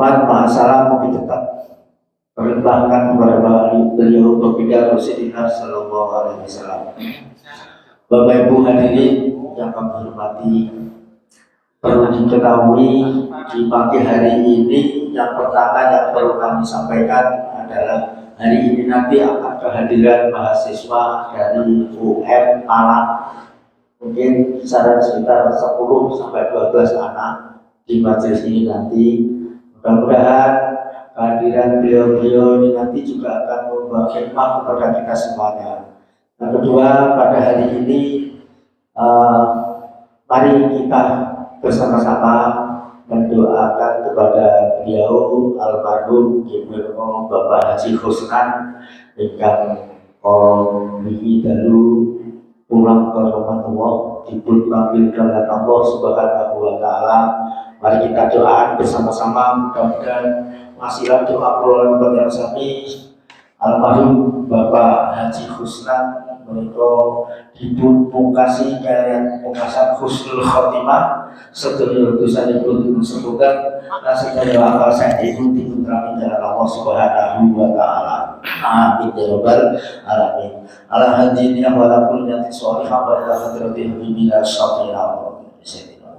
Rahmat Mahasalam kami tetap perintahkan kepada beliau Baginda Rasulullah Sallallahu Alaihi Wasallam. Bapak Ibu hadirin yang kami hormati, perlu diketahui di pagi hari ini yang pertama yang perlu kami sampaikan adalah hari ini nanti akan kehadiran mahasiswa dari UM Malang, mungkin sekitar 10 sampai 12 anak di majelis ini nanti. Mudah-mudahan kehadiran beliau-beliau ini nanti juga akan membawa hikmah kepada kita semuanya. Yang kedua, pada hari ini mari kita bersama-sama mendoakan kepada beliau almarhum Bapak Haji Husnan ingkang kolombihi dalu pulang ke rahmatullah dipun panggilkan oleh Allah Subhanahu wa taala. Mari kita doa bersama-sama, mudah-mudahan wasilah doa kula panjenengan sami almarhum Bapak Haji Husnan menika dipun pungkasi kaliyan pungkasan husnul khotimah, sedaya dosanipun dipunsembuhkan lan sedaya amal saenipun dipunrami dalam Allah Subhanahu wa taala. Amin ya rabbal alamin. Ala hadiniya wa la kulliyati sholihah wa ila hadrati habibina sallallahu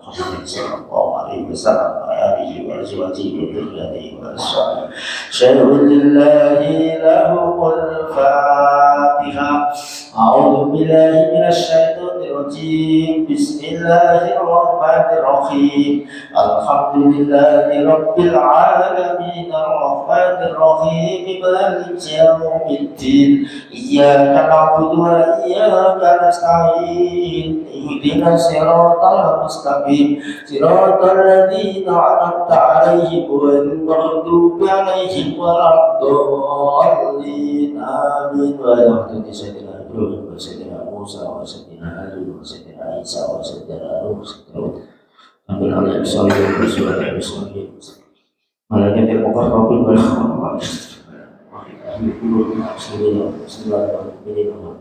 alaihi wasallam wa alihi wa azwajihi wa dhurriyyatihi wa sallam. Syai'un lillahi lahumul Fatihah. A'udzu billahi minasy syaithanir rajim. Bismillahirrahmanirrahim. Alhamdulillahi rabbil alamin arrahmanir rahim maliki yaumiddin. Iyyaka na'budu wa iyyaka nasta'in. Ihdinas siratal mustaqim. Siratal ladzina an'amta 'alaihim ghairil maghdubi 'alaihim waladdallin. Amin. Wa rahmatullahi sayyidina Ibrahim wa sayyidina Musa wa sayyidina Ali wa sayyidina Isa wa sayyidina Nuh wa sayyidina Amin alaihi sallallahu alaihi wasallam. Malaikat mukarrabun wal khawatis. Bismillahirrahmanirrahim. Bismillahirrahmanirrahim.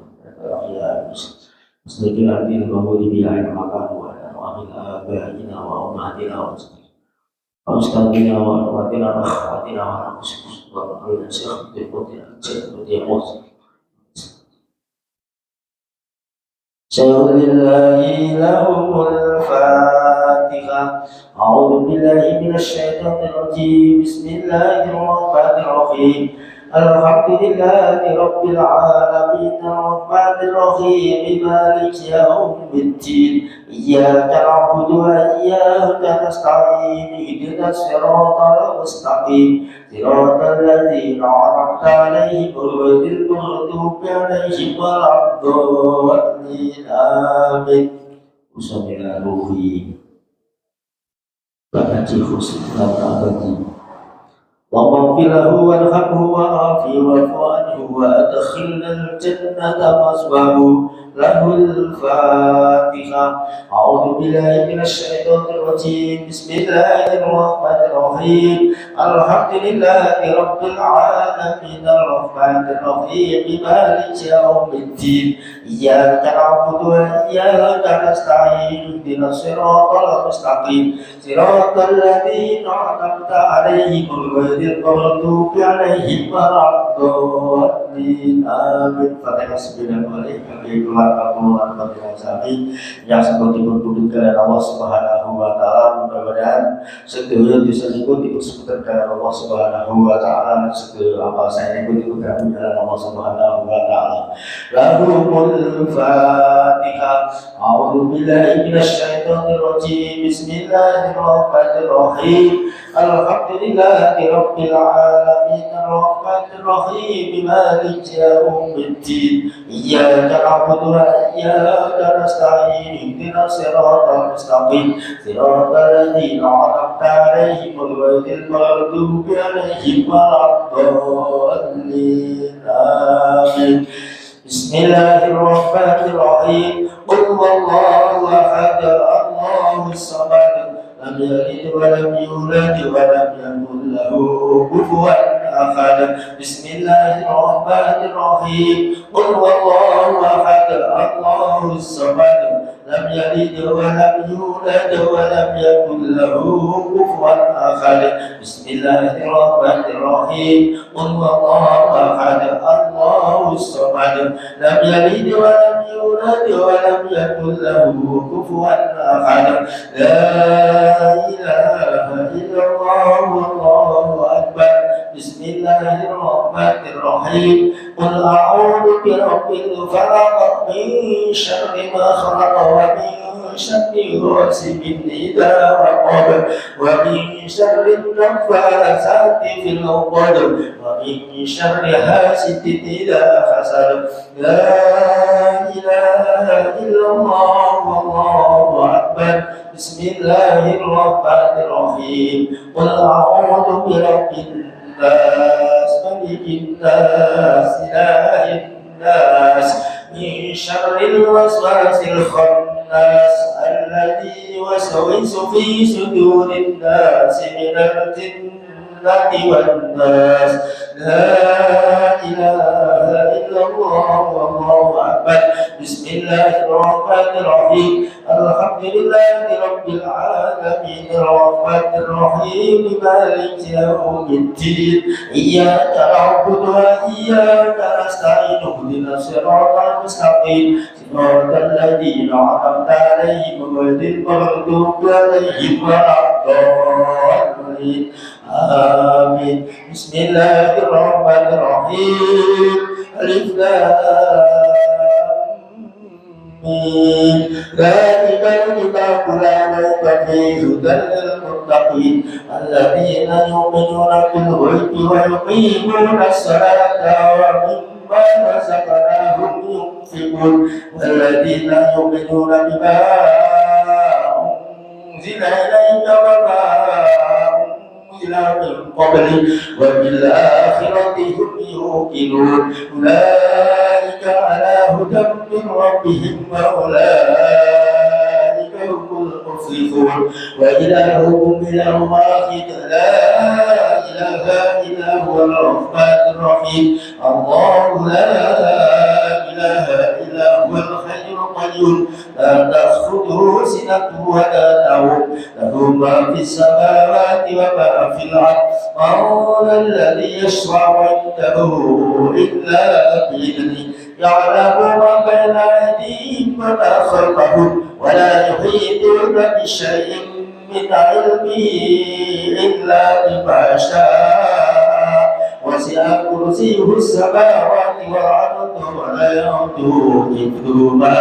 Syai'ulillahi lahumul Fatihah. A'udzu billahi minasy syaithanir rajim. Bismillahirrahmanirrahim. Alhamdulillahi rabbil alamin arrahmanir rahim maliki yaumiddin. Iyyaka na'budu wa iyyaka nasta'in. Ihdinas siratal mustaqim. Siratal ladzina an'amta 'alaihim ghairil maghdubi 'alaihim waladdallin. Amin. Usaha ruhi Bapak Haji Husnan abadi. واغفر له وارحمه وعافه واعف عنه وادخلنا الجنة مثواه. له الفاتحة. أعوذ بالله من الشيطان الرجيم. بسم الله الرحمن الرحيم. الحمد لله رب العالمين الرحمن الرحيم مالك يوم الدين. إياك نعبد وإياك نستعين. اهدنا الصراط المستقيم. صراط الذين أنعمت عليهم غير المغضوب عليهم ولا الضالين. آمين. Fatihah Bismillahirrahmanirrahim. Keluar Baginda sami yang seperti berbudikan Allah Subhanahu wa taala. Mudah-mudahan sedaya dosanipun disebutkan dalam Allah Subhanahu wa taala, sedaya amal saenipun dikabulkan dalam Allah Subhanahu wa taala. Lahumul Fatihah. A'udzu billahi minasy syaithanir rajim. Bismillahirrahmanirrahim. Alhamdulillahi rabbil alamin arrahmanir rahim maliki yaumiddin. Iyyaka na'budu wa iyyaka nasta'in. Ihdinas siratal mustaqim. Siratal ladzina an'amta 'alaihim ghairil maghdubi 'alaihim waladdallin. Amin. Bismillahirrahmanirrahim. Qul huwallahu ahad, Allahus samad. Lam yalid wa lam yulad wa lam yakul lahu kufuwan ahad. Bismillahirrahmanirrahim. Qul huwallahu ahad, Allahus samad. لم يلد ولم يولد ولم يكن له كفوا أحد. بسم الله الرحمن الرحيم. قل هو الله أحد الله الصمد لم يلد ولم يولد ولم يكن له كفوا أحد. لا إله إلا الله والله أكبر. بسم الله الرحمن الرحيم. قل أعوذ برب الفلق من شر ما خلق ومن شر غاسق إذا وقب ومن شر النفاثات في العقد ومن شر حاسد إذا حسد. لا إله إلا الله والله أكبر. بسم الله الرحمن الرحيم. قل أعوذ برب الناس ملك الناس إله الناس من شر الوسواس الخناس الذي يوسوس في صدور الناس من الجنة والناس. لا إله إلا الله والله أكبر. بسم الله الرحمن الرحيم. الحمد لله رب العالمين الرحمن الرحيم مالك يوم الدين إياك نعبد وإياك نستعين اهدنا الصراط المستقيم صراط الذين أنعمت عليهم غير المغضوب عليهم ولا الضالين. آمين. بسم الله الرحمن الرحيم. ألف ذلك الكتاب لا ريب فيه هدى للمتقين الذين يؤمنون بالغيب ويقيمون الصلاة ومما رزقناهم ينفقون والذين يؤمنون بما أنزل إليك وما أنزل من قبلك وبالآخرة هم يوقنون أولئك على هدى من ربهم وأولئك هم المفلحون. وإلهكم إله واحد لا إله إلا هو الرحمن الرحيم. الله لا إله إلا هو الحي القيوم لا تأخذه سنة ولا نوم له ما في السماوات وما في الأرض. من الذي يشفع عنده إلا بإذنه يعلم ما بين أيديهم وما خلفهم ولا يحيطون بشيء من علمه إلا بما شاء وسع كرسيه السماوات والأرض ولا يؤوده حفظهما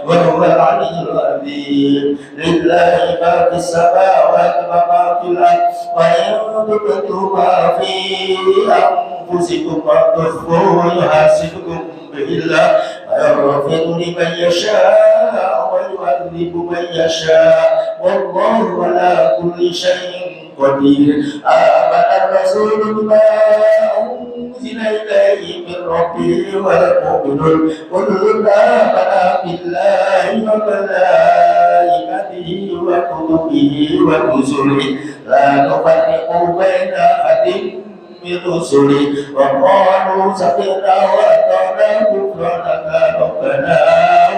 وهو العلي العظيم. لله ما في السماوات وما في الأرض وإن تبدوا ما في أنفسكم وتخفوه يحاسبكم به الله ويغفر لمن يشاء ويعذب من يشاء والله على كل شيء قدير. آمن الرسول بما أنزل إليه من ربه والمؤمنون كل آمن بالله وملائكته وكتبه ورسله لا نفرق بين أحد من رسله وقالوا سمعنا وأطعنا غفرانك ربنا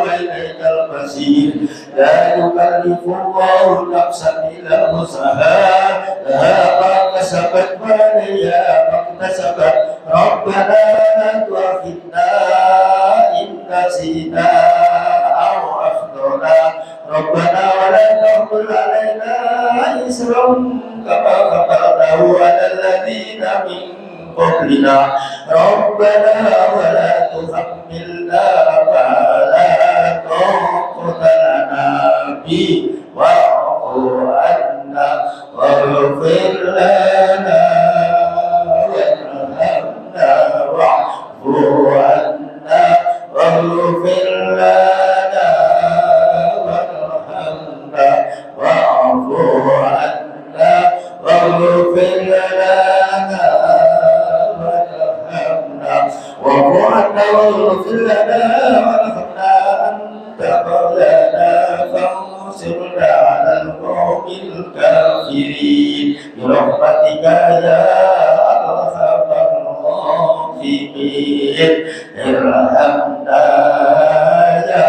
وإليك المصير. لا يكلف الله نفسا إلا وسعها لها ما كسبت وعليها ما اكتسبت. ربنا لا تؤاخذنا إن نسينا أو أخطأنا ربنا ولا تحمل علينا إصرا كما حملته على الذين من قبلنا ربنا ولا تحملنا ما لا طاقة لنا به واعف عنا واغفر لنا وارحمنا واعف عنا واغفر لنا وارحمنا واعف عنا واغفر لنا وارحمنا واعف عنا واغفر لنا وارحمنا أنت مولانا فانصرنا على القوم الكافرين برحمتك يا أرحم الراحمين. ارحمنا يا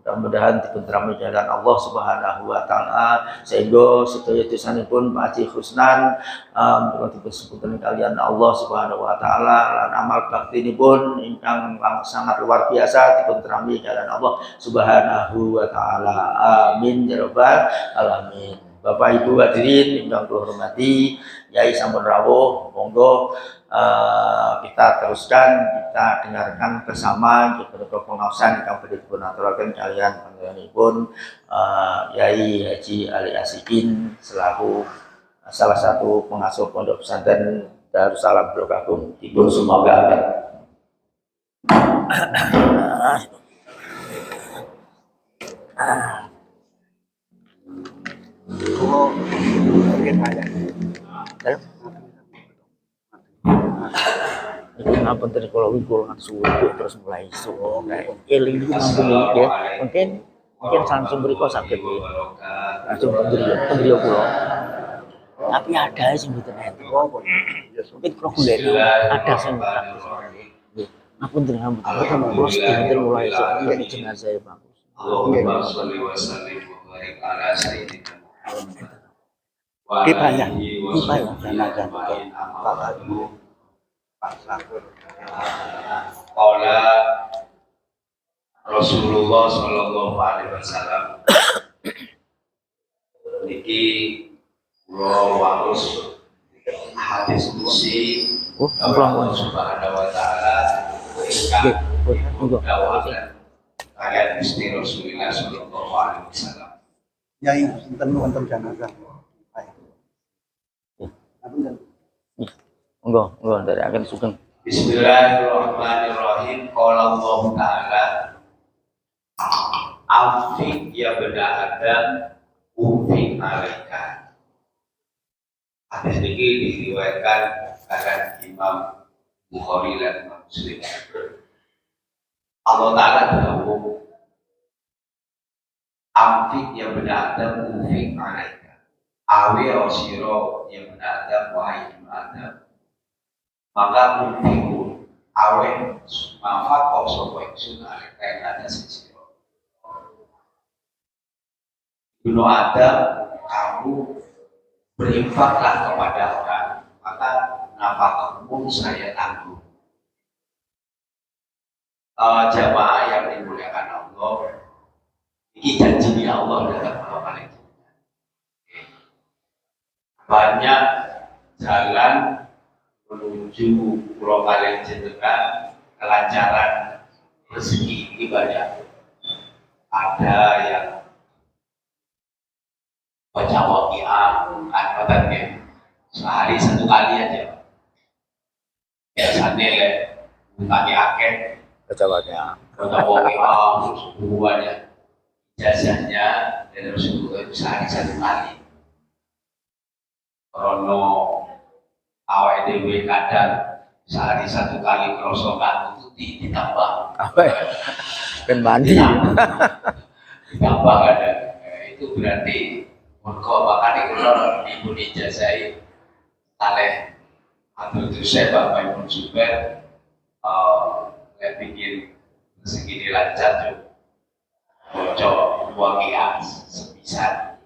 Mudah-mudahan dipunrami jalan Allah Subhanahu wa taala sehingga sedaya dosanipun Pak Haji Husnan disebutkan kalian Allah Subhanahu wa taala lan amal baktinipun ingkang sangat luar biasa dipunrami jalan Allah Subhanahu wa taala. Amin ya rabbal alamin. Bapak Ibu hadirin ingkang kula hormati, Yai sampun rawuh, monggo kita teruskan, kita dengarkan bersama beberapa pengawasan yang dipun aturaken kalian panjenenganipun Yai Haji Ali Asikin selaku salah satu pengasuh pondok pesantren Darussalam Blok dipun sumanggaken. Ngapun tadi kalau wikul subuh terus mulai subuh kayak eling ya mungkin langsung beri kok sakit langsung pemberi pulau tapi ada sih internet mungkin problem ada sih ngapun tadi terus dinten mulai subuh jenazah bagus Kipaya Qala Rasulullah sallallahu alaihi wasallam niki kula waos hadis qudsi Allah Subhanahu wa taala ayat Gusti Rasulullah sallallahu alaihi wasallam Yai enten jenazah. Enggak dari akan sugeng. Bismillahirrahmanirrahim. Qala Allah Ta'ala Afik ya benda Adam Ufik alaika. Hadis ini diriwayatkan oleh Imam Bukhari dan Imam Muslim. Allah Ta'ala berhubung Afik ya benda Adam Ufik alaika. Awi osiro ya benda Adam wahai Adam. Maka mungkin awe manfaat kau sobat sunnah kayak ada sisi. Dulu ada kamu berinfaklah kepada orang, maka nafkahmu saya tanggung. Jamaah yang dimuliakan Allah, ini janji Allah dalam Al-Quran. Banyak jalan menuju pulau kalian jenengan kelancaran rezeki ini banyak. Ada yang baca waqiah katanya sehari satu kali aja. Biasanya ya bukannya akeh Baca waqiah sebuahnya ijazahnya dari Rasulullah itu sehari satu kali. Krono awal dewe kadang sehari satu kali kerosokan itu ditambah apa ya? Kan mandi ditambah ada itu berarti mereka makanya kalau ibu dijazai oleh atau itu saya Bapak Ibu Super saya pikir segini lancar tuh bocor waqiah sebisa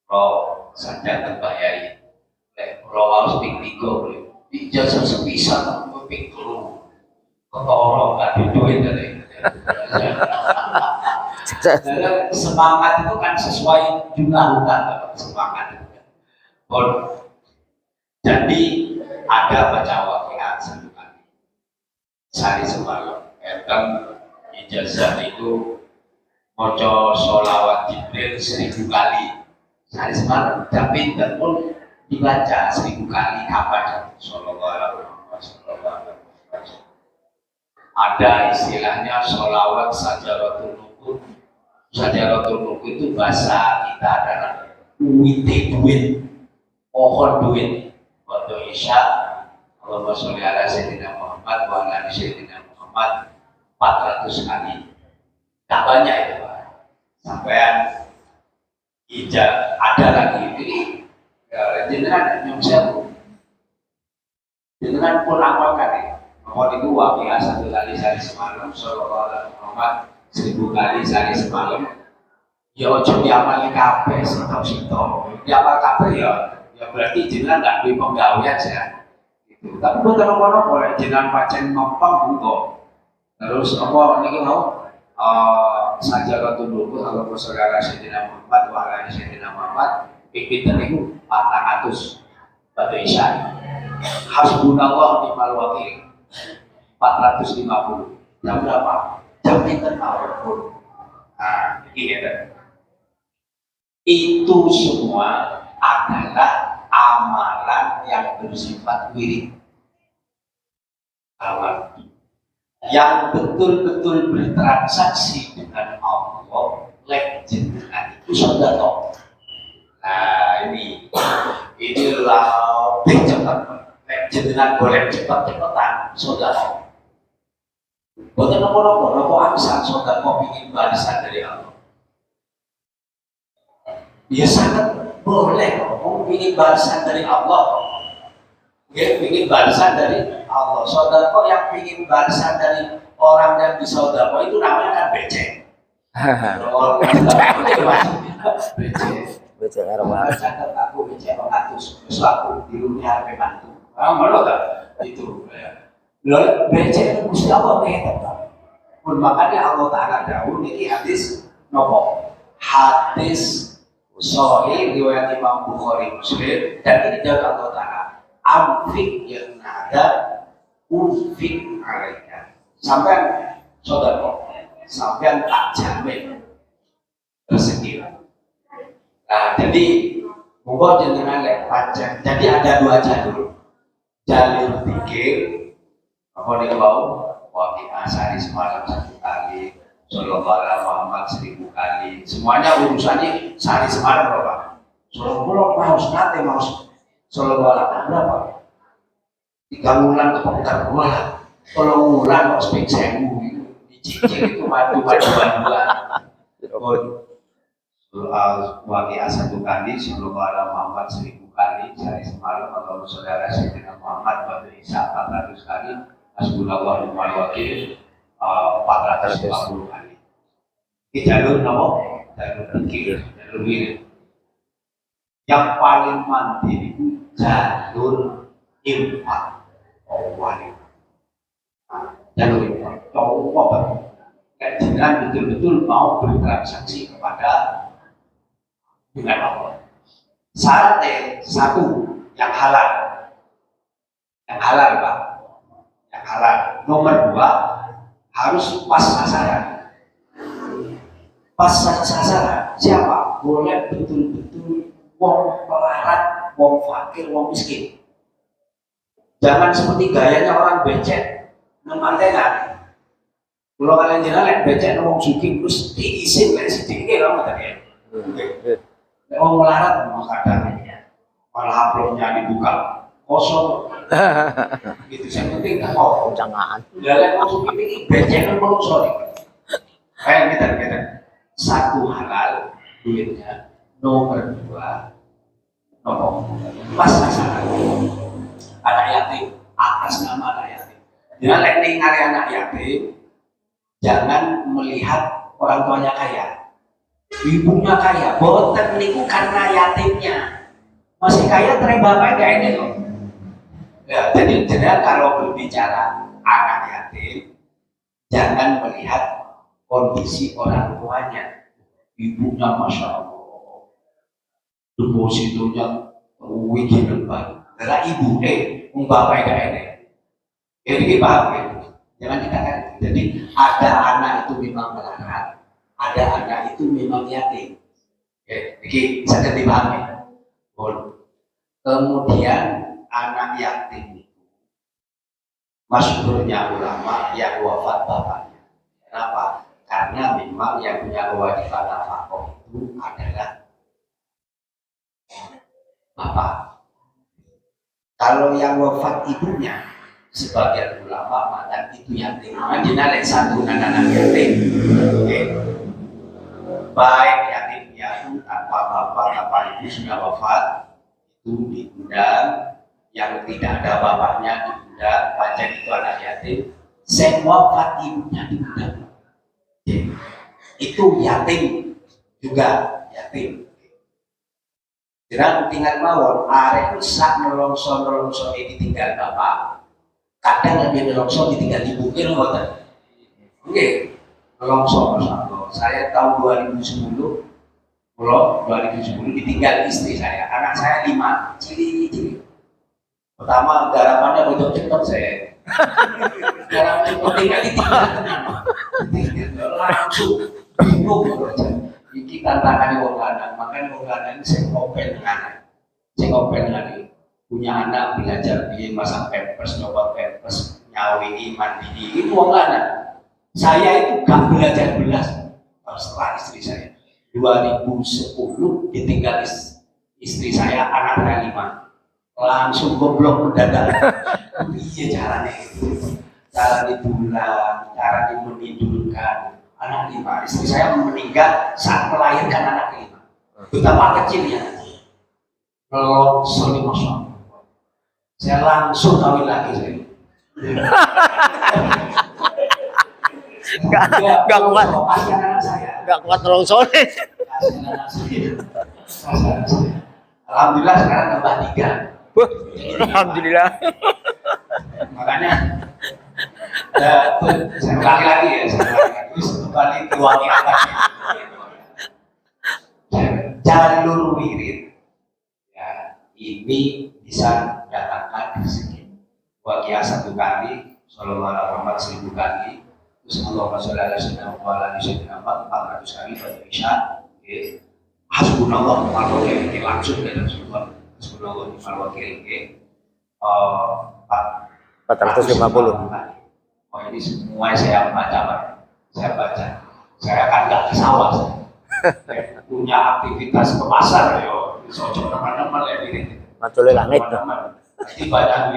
kalau saja terbayari kalau harus tiga ijazah sebisa ping telu ketorong gak duit dari semangat itu kan sesuai jumlah hutang semangat jadi ada baca waqiah satu kali sehari semalam kan ijazah itu maca sholawat Jibril 1000 kali sehari semalam tapi pun dibaca 1000 kali kapan sallallahu alaihi wasallam. Ada istilahnya sholawat sajaratul nukut. Sajaratul nukut itu bahasa kita adalah duit pohon duit. Waktu Isya Allahumma sholli ala sayyidina Muhammad wa ala sayyidina Muhammad 400 kali. Tak banyak itu Pak. Sampean ada lagi ini jenengan yang sewu jenengan pun amalkan ya mohon itu waqiah satu kali sehari semalam sallallahu alaihi Muhammad 1000 kali sehari semalam. Ya ojo diamali kabeh sito-sito. Diamal kabeh ya berarti jenengan nggak duwe penggawean ya. Gitu. Tapi boten napa-napa lek jenengan pancen ngempeng monggo. Terus apa niki mau Sajaratul Nubuwah kalau saudara Sayyidina Muhammad wa ala Sayyidina Muhammad pinten niku 400 batu isya. Hasbunallah ni'mal wakil 450. Jam berapa? Jam pinten mawon. Nah, ini ya. Itu semua adalah amalan yang bersifat wirid. Amalan yang betul-betul bertransaksi dengan Allah, jenengan itu sedekah. Nah inilah cepat, jenengan boleh cepat-cepatan sedekah. Boten napa-napa angsa sedekah ingin balasan dari Allah. Ya sangat boleh ingin balasan dari Allah. Ya, ingin balasan dari Allah. Saudara yang ingin balasan dari orang yang disaudara itu namanya kan becek. Orang becek arwah. Catat aku becek 100. Besok aku di rumah HP bantu. Malu tak? Itu. Lalu becek itu mesti Allah ngetet. Pun makanya Allah Taala dawuh niki hadis nopo? Hadis sahih riwayat Imam Bukhari Muslim dan ini dari Allah Taala. Amfik yang ada unfik mereka sampai saudara sampai tak jamin rezeki. Nah jadi monggo jenengan lek panjang. Jadi ada 2 jalur pikir apa nih mau wakil asari semalam 1 kali Sallallahu Alaihi Muhammad 1000 kali semuanya urusannya sehari semalam berapa? Sallallahu mau nate mau Sallallahu Alaihi berapa? 3 bulan ke pekan bulan, kalau bulan kok spek 1000 itu dicicil itu madu-maduan. Waqiah 1 kali, Sallallahu Alaihi Muhammad 1000 kali, sehari semalam atau saudara Sayyidina Muhammad Batu Isa 400 kali, Hasbunallah ni'mal wakil 450 kali. Ini jalur nama, jalur pikir, jalur wirid. Yang paling mandiri itu jalur infak. Jalur infak. Coba jangan betul-betul mau bertransaksi kepada dengan Allah. Syaratnya 1 yang halal, Pak, yang halal. Nomor 2 harus pas sasaran. Pas sasaran siapa? Boleh betul-betul wong pelarat, wong fakir, wong miskin. Jangan seperti gayanya orang becek, antena. Kalau kalian jalan becek, wong sugih terus diisin kayak sedikit lah tadi ya. Wong melarat mau kadang malah amplopnya dibuka kosong. Itu yang penting kan mau jangan. Jalan wong sugih ini becek kan belum sorry. Kayak kita 1 halal duitnya, nomor 2 pas sasaran. Anak yatim atas nama anak yatim. Jangan lagi ngari anak yatim, jangan melihat orang tuanya kaya, ibunya kaya. Boten niku karena yatimnya masih kaya, terus bapaknya gak ini loh. Ya, jadi kalau berbicara anak yatim, jangan melihat kondisi orang tuanya. Ibunya masya Allah, depositonya wih banget. Karena ibu bapak gak ini. Ini paham ya? Jangan dikatakan. Jadi ada anak itu memang melarat, ada anak itu memang yatim. Ini bisa dipahami. Kemudian anak yatim itu masyhurnya ulama yang wafat bapaknya. Kenapa? Karena memang yang punya kewajiban nafkah itu adalah bapak. Kalau yang wafat ibunya, sebagian ulama mengatakan itu yatim. Makanya ada santunan anak yatim. Baik yatim piatu tanpa bapak, tanpa ibu sudah wafat, itu diundang. Yang tidak ada bapaknya diundang. Pancen itu anak yatim. Saya wafat ibunya diundang. Itu yatim juga, yatim. Jadi tinggal mawon, arek sak nelongso ditinggal bapak. Kadang lebih nelongso ditinggal ibu, kira ngoten. Oke, nelongso masyaallah. Saya tahun 2010, kalau 2010 ditinggal istri saya, anak saya 5, cili. Pertama garapannya untuk cepet saya. Garapan cepet tinggal ditinggal langsung bingung aja. Iki tantangannya wong lanang, makanya wong lanang sing open dengan punya anak belajar bikin masang pampers, nyobot pampers, nyawini, mandi, itu wong lanang. Saya itu gak belajar belas setelah istri saya. 2010 ditinggal istri saya, anak saya 5, langsung goblok mendadak. Iya caranya itu, cara dibulang, cara menidurkan anak 5. Istri saya meninggal saat melahirkan anak 5. Betapa kecilnya. Kalau sorry masya Allah, saya langsung kawin lagi saya. Gak kuat. Gak kuat terlalu soleh. Alhamdulillah sekarang tambah 3. Alhamdulillah. Makanya saya ulangi lagi ya, terus kembali ke wangi atasnya. Jalur wirid ya, ini bisa datangkan rezeki. Wakia 1 kali, Sallallahu alaihi wasallam 1000 kali, terus Allahumma sholli ala sayyidina Muhammad 400 kali pada Isya. Hasbunallah wa ni'mal wakil, langsung dari Rasulullah. Hasbunallah wa ni'mal wakil. 450. Oh ini semua saya baca Pak. Saya kan nggak di sawah, saya punya aktivitas ke pasar yo, socok teman-teman ya wirid. Macule langit. Jadi banyak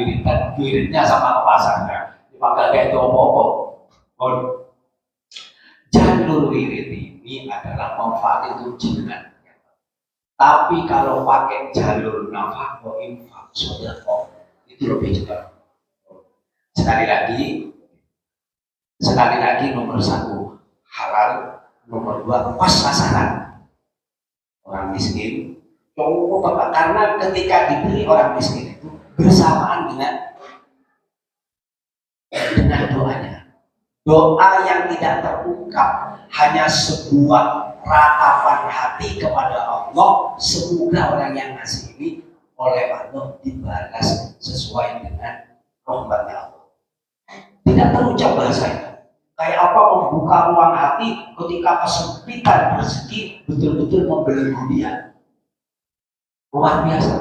wiridnya sama ke pasarnya. Dipakai kayak itu apa-apa. Jalur wirid ini adalah manfaat itu jenengan. Tapi kalau pakai jalur nafkah, infak, sedekah itu lebih cepat. Sekali lagi nomor 1 halal, nomor 2 pas sasaran. Orang miskin, coba karena ketika diberi orang miskin itu bersamaan dengan doanya. Doa yang tidak terungkap hanya sebuah ratapan hati kepada Allah. Semoga orang yang ngasih ini oleh Allah dibalas sesuai dengan rahmatnya Allah. Tidak terucap bahasanya. Kayak apa membuka ruang hati ketika kesempitan rezeki betul-betul membelenggu dia. Luar biasa.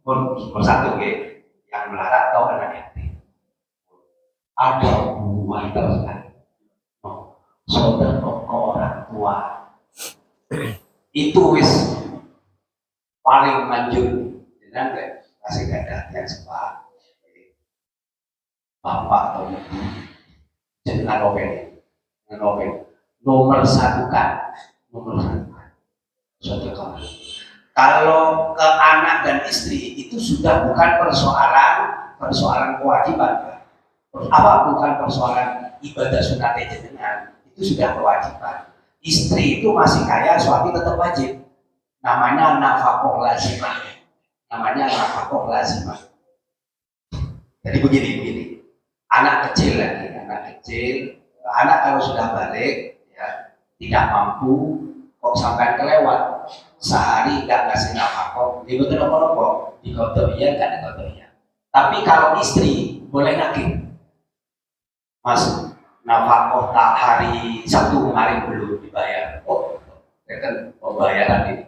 Nomor 1 yang melarat tahu anak yatim. Ada buah terus. Saudara ke orang tua itu wis paling manjur, jangan kasih perhatian sebab bapak atau ibu jangan open nomor 1 kan saudara. Kalau ke anak dan istri itu sudah bukan persoalan kewajiban, bukan persoalan ibadah sunat jenengan. Itu sudah kewajiban. Istri itu masih kaya, suami tetap wajib. Namanya nafkah lazimah. Jadi begini. Anak kecil, anak kalau sudah balik, ya, tidak mampu, kok sampai kelewat, sehari nggak ngasih nafkah, dia betul apa-apa, dikotor iya, nggak dikotor iya. Tapi kalau istri boleh nagih, Mas. Nafkah tak hari Sabtu kemarin belum dibayar. Oh, ya kan pembayaran ini.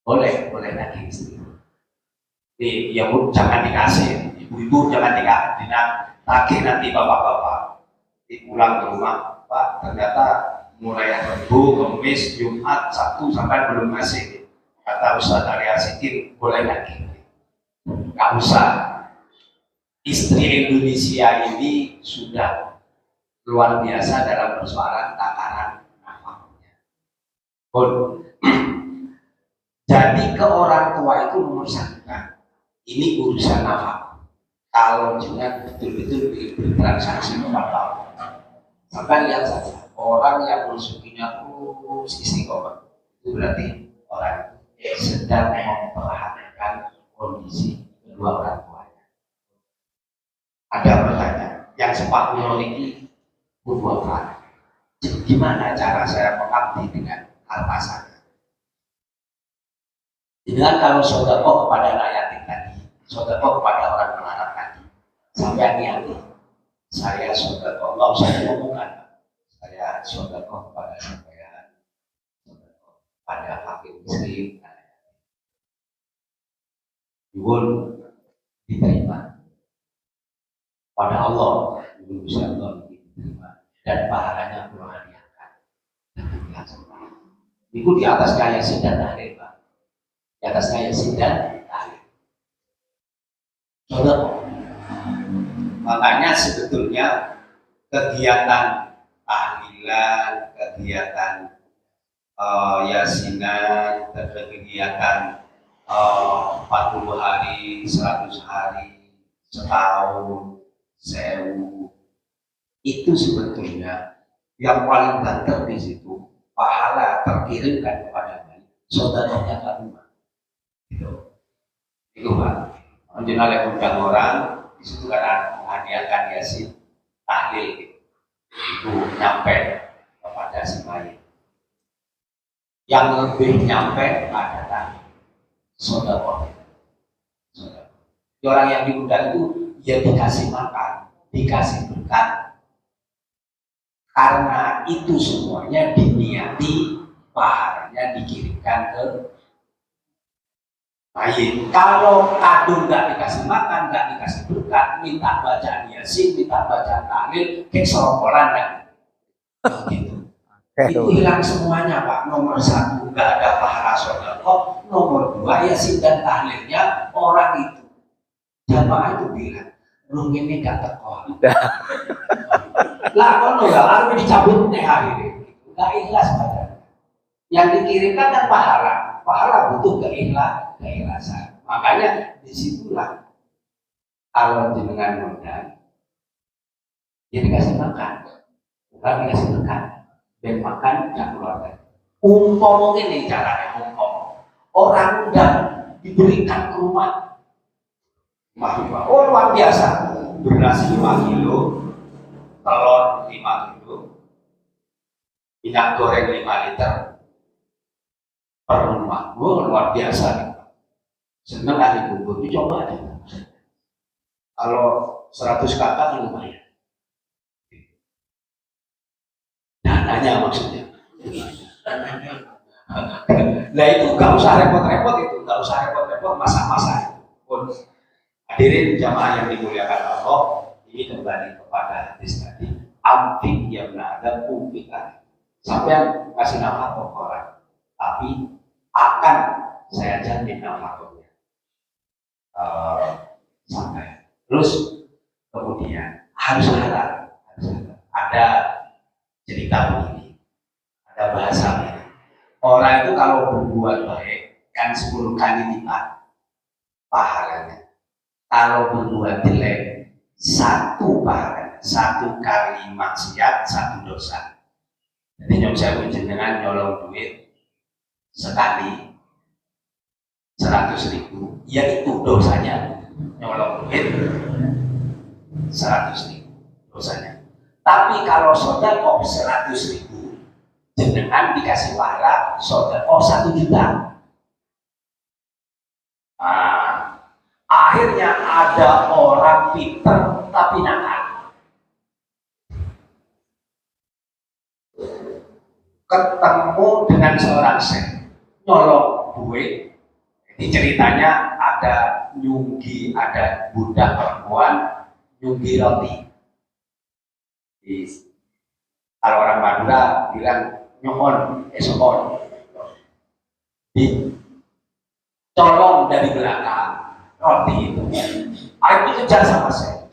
Boleh nagih istri. Ya Bu, jangan dikasih. Ibu-ibu jangan tagih nanti bapak-bapak. Pulang ke rumah, Pak, ternyata mulai Rabu, Kamis, Jumat, Sabtu sampai belum ngasih. Kata Ustaz Arya Sikin, boleh nagih. Nggak usah. Istri Indonesia ini sudah luar biasa dalam persoalan takaran nafkahnya. Jadi ke orang tua itu nomor 1 kan. Ini urusan nafkah. Kalau jangan betul-betul bertransaksi kepada Allah. Sampai lihat saja. orang yang rezekinya terus istiqomah, itu berarti orang sedang memperhatikan kondisi kedua orang tuanya. Ada pertanyaan, yang sepak bola ini kedua orang, gimana cara saya mengabdi dengan harta saya? Dengan kalau sodako kepada anak yatim tadi, sodako kepada orang melarat tadi, sampai niati, saya sodako, nggak usah diomongkan, saya sodako kepada sampean, sodako pada fakir miskin, Yun diterima pada Allah, Yun bisa Allah diterima dan pahalanya luar biasa. Itu di atas kaya dan tahlil, Pak. Di atas kaya dan tahlil. Saudara, makanya sebetulnya kegiatan tahlilan, kegiatan yasinan, kegiatan 40 hari, 100 hari, setahun, 1000, itu sebetulnya yang paling banter di situ, pahala terkirimkan kepada saudaranya ke rumah. Itu Pak. Menjenal undang orang, di situ kan menghadiahkan yasin, tahlil gitu. Itu nyampe kepada si mayit. Yang lebih nyampe adalah saudara. Orang yang diundang itu ya dikasih makan, dikasih berkat, karena itu semuanya diniati pahalanya dikirimkan ke mayit. Kalau kado nggak dikasih makan, nggak dikasih berkat, minta bacaan yasin, minta bacaan tahlil, kayak serongkolan kan? Gitu. Itu hilang semuanya Pak. Nomor 1 nggak ada pahala sodako, nomor 2 yasin dan tahlilnya orang itu jamaah itu bilang lu ini gak teko lah kono ya harus dicabut nih hari ini nggak ikhlas badan yang dikirimkan kan pahala butuh keikhlasan. Makanya disitulah kalau jenengan undang ya dikasih makan, bukan dikasih makan dan makan yang keluarga. Mungkin ini caranya orang undang diberikan ke rumah. Oh luar biasa, beras 5 kilo, telur 5 kilo, minyak goreng 5 liter per rumah. Luar biasa nih. Seneng ahli bubur, dicoba aja. Kalau 100 kakak kan lumayan. Dananya maksudnya. Nah itu gak usah repot-repot itu, gak usah repot-repot masa-masa pun. Hadirin jamaah yang dimuliakan Allah, ini kembali kepada hadis tadi. Amfik yang ada publikan. Sampai kasih nafkah ke orang, tapi akan saya janji nafkahnya sampai. Terus kemudian harus halal. Ada cerita begini, ada bahasa ini. Orang itu kalau berbuat baik kan 10 kali lipat pahalanya. Kalau berbuat jelek 1 pahalanya, 1 kali maksiat 1 dosa. Jadi nyom saya jenengan nyolong duit sekali 100.000, yaitu dosanya nyolong duit 100.000 dosanya. Tapi kalau sodako 100.000, jenengan dikasih pahala sodako 1 juta. Akhirnya ada orang pinter tapi nakal, ketemu dengan seorang syekh nyolong duit. Ini ceritanya ada nyunggi, ada budak perempuan nyunggi roti. Kalau orang Madura bilang nyokon, esokon, dicolong dari belakang roti itu. Itu kejar sama saya.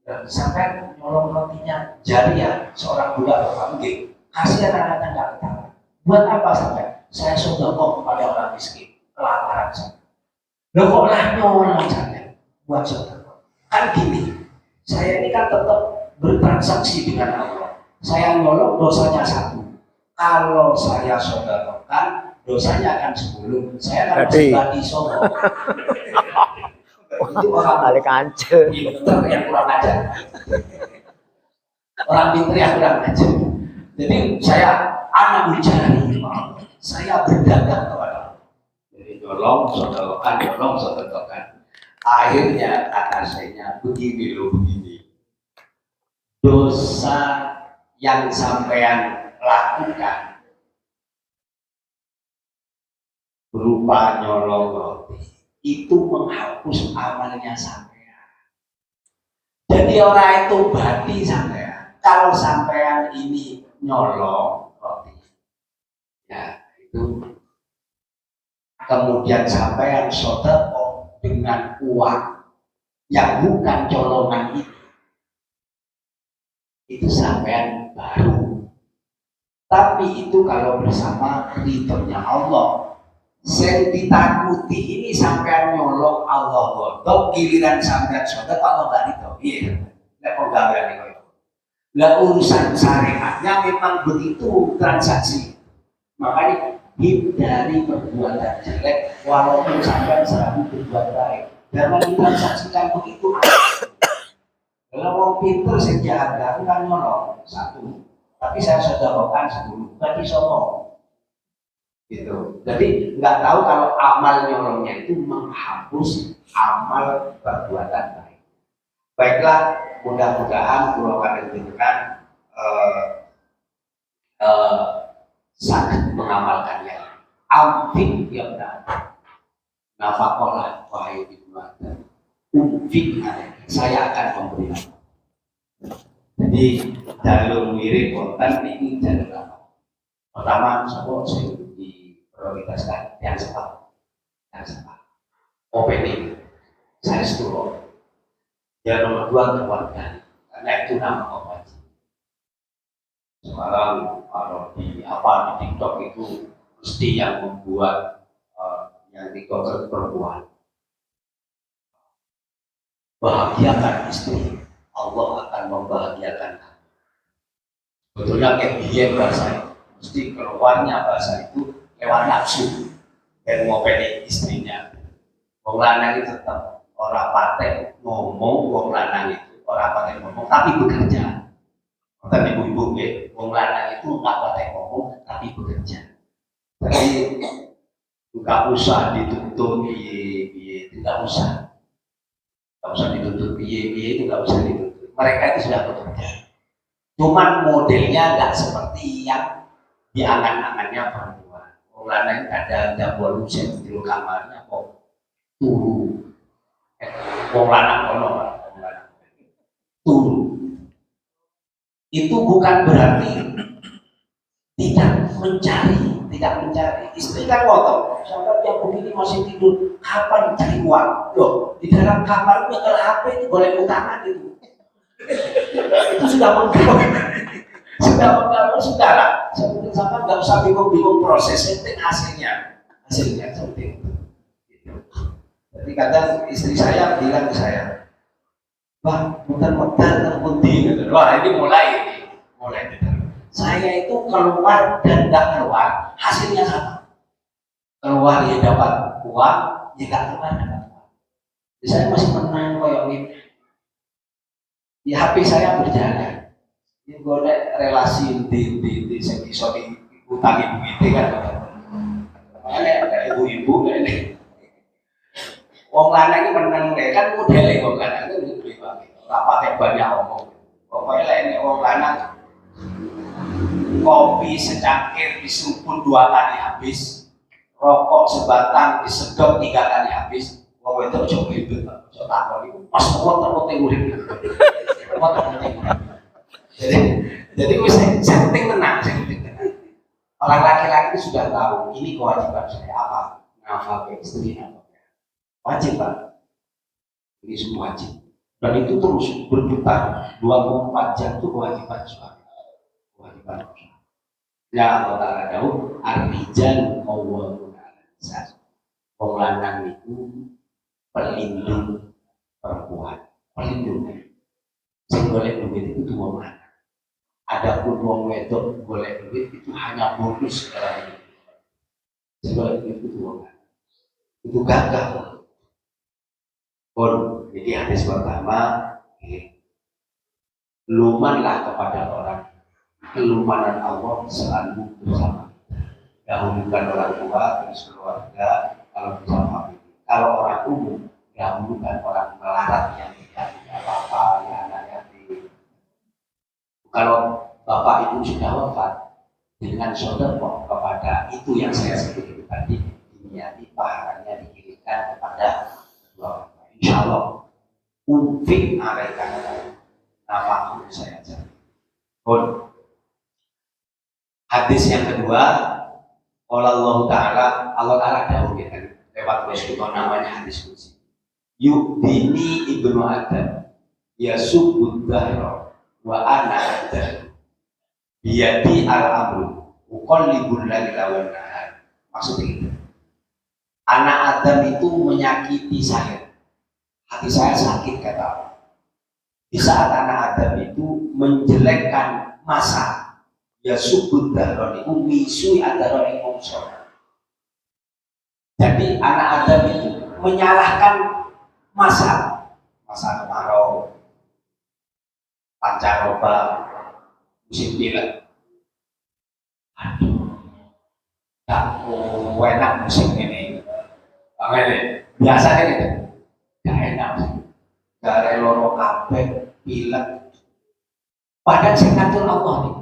Dan sampai nyolong rotinya jadi ya seorang budak berpanggi. Kasihan anaknya nggak ketawa. Buat apa sampai? Saya sodako kepada orang miskin, kelaparan saya. Loh kok lah nyolong saya buat sodako? Kan gini, saya ini kan tetap bertransaksi dengan Allah. Saya nyolong dosanya 1. Kalau saya sodakokan dosanya akan 10. Saya akan Jadi. masih sombong. Itu orang Balik kancil. pinter yang kurang ajar. Orang pinter yang kurang ajar. Jadi saya anak mencari, saya berdagang kepada Allah. Jadi nyolong sodakokan. Akhirnya kata saya begini loh, begini. Dosa yang sampean lakukan berupa nyolong roti itu menghapus amalnya sampean. Jadi orang itu bati sampean. Kalau sampean ini nyolong roti, ya itu kemudian sampean sedekah dengan uang yang bukan colongan itu sampean baru. Tapi itu kalau bersama ridhonya Allah. Yang ditakuti ini sampean nyolong Allah godok, giliran sampean sedekah Allah gak ridho. Iya, nek penggawean itu. Lah urusan syariatnya memang begitu transaksi. Makanya hindari perbuatan jelek walaupun sampean selalu berbuat baik. Jangan ditransaksikan begitu. Kalau mau pinter sejahat kan nyolong 1. Tapi saya sedekahkan 10. Berarti sombong. Gitu. Jadi nggak tahu kalau amal nyolongnya itu menghapus amal perbuatan baik. Baiklah, mudah-mudahan Pulau Kadengkan sangat mengamalkannya. Amfik ya benar. Nafakolah wahai ibu Adam. Umfik saya akan memberi. Jadi jalur mirip konten ini jalur apa? Pertama, saya diprioritaskan yang cepat. Opening, saya setuju. Yang nomor 2 keluarga, karena itu nama obat. Sekarang kalau di TikTok itu mesti yang membuat yang TikToker perempuan. Bahagiakan istri, Allah akan membahagiakan kamu. Betulnya kayak biar bahasa, mesti keluarnya bahasa itu lewat nafsu dan ngopeni istrinya. Wong lanang itu tetap orang paten ngomong, wong lanang itu orang paten ngomong tapi bekerja. Tapi ibu-ibu ya, wong lanang itu nggak paten ngomong tapi bekerja. Jadi nggak usah dituntut biye, tidak usah. Nggak usah dituntut biye itu nggak usah dituntut. Mereka itu sudah bekerja. Cuman modelnya nggak seperti yang diangan-angannya perempuan. Wong lanang ada volume di kamarnya kok turu. Wong lanang ono turu. Itu bukan berarti tidak mencari. Istri kan ngotot, sampai yang begini masih tidur, kapan cari uang? Loh, di dalam kamar nyetel HP itu boleh utangan itu. Itu sudah mengganggu saudara. Sebetulnya sampai nggak usah bingung prosesnya, penting hasilnya penting. Jadi kadang istri saya bilang ke saya, wah, muter-muter terpundi. Wah, ini mulai. Saya itu keluar dan tidak keluar, hasilnya sama. Keluar ya dapat uang, ya tidak keluar dapat uang. Jadi saya masih menang koyok ini. Di HP saya berjalan. Ini boleh relasi di bisa diutang ibu itu kan. Ada ibu-ibu ini. Wong lanang ini menang kan modelnya wong lanang itu lebih baik. Rapatnya banyak omong. Pokoknya ini wong lanang kopi secangkir disumpun 2 kali habis, rokok sebatang disedot 3 kali habis. Wong itu coba ribet, coba takon itu pas wong terpenting urip. Jadi saya penting tenang. Orang laki-laki sudah tahu ini kewajiban saya apa, nafkah istri apa. Wajib Pak, ini semua wajib. Dan itu terus berputar 24 jam itu kewajiban suami, kewajiban suami. Ya Allah Ta'ala jauh, ar-rijal qawwamuna 'alan nisa. Wong lanang itu pelindung perempuan, pelindung. Sing golek duit itu wong lanang. Adapun wong wedok boleh duit itu hanya bonus dalam hidup. Sebab itu gagal. Pun, jadi hadis pertama, lumanlah kepada orang, kelumanan Allah selalu bersama. Dahulukan orang tua, terus keluarga, kalau bersama. Kalau orang umum, dahulukan orang melarat yang tidak punya apa-apa, yang anak yatim. Kalau bapak ibu sudah wafat, dengan sedekah kepada itu yang saya sebut itu tadi, diniati pahalanya dikirimkan kepada kedua orang. Insya Allah, unfik mereka nama aku saya aja. Hadis yang kedua, Allah Ta'ala dahulu kita lewat Rasulullah namanya hadis kunci. Yudini ibnu Adam, yasubud dahra wa ana adam. Biyadi al-amru uqallibul laila wan nahar. Maksudnya itu, anak Adam itu menyakiti saya, hati saya sakit kata Allah. Di saat anak Adam itu menjelekkan masa, ya subud dahron itu misui adaron yang jadi anak Adam itu menyalahkan masa kemarau, pancaroba, musim pilek. Aduh, tak enak musim ini. Biasanya gitu, gak enak. Dari loro kabeh pilek. Padahal saya ngatur Allah nih.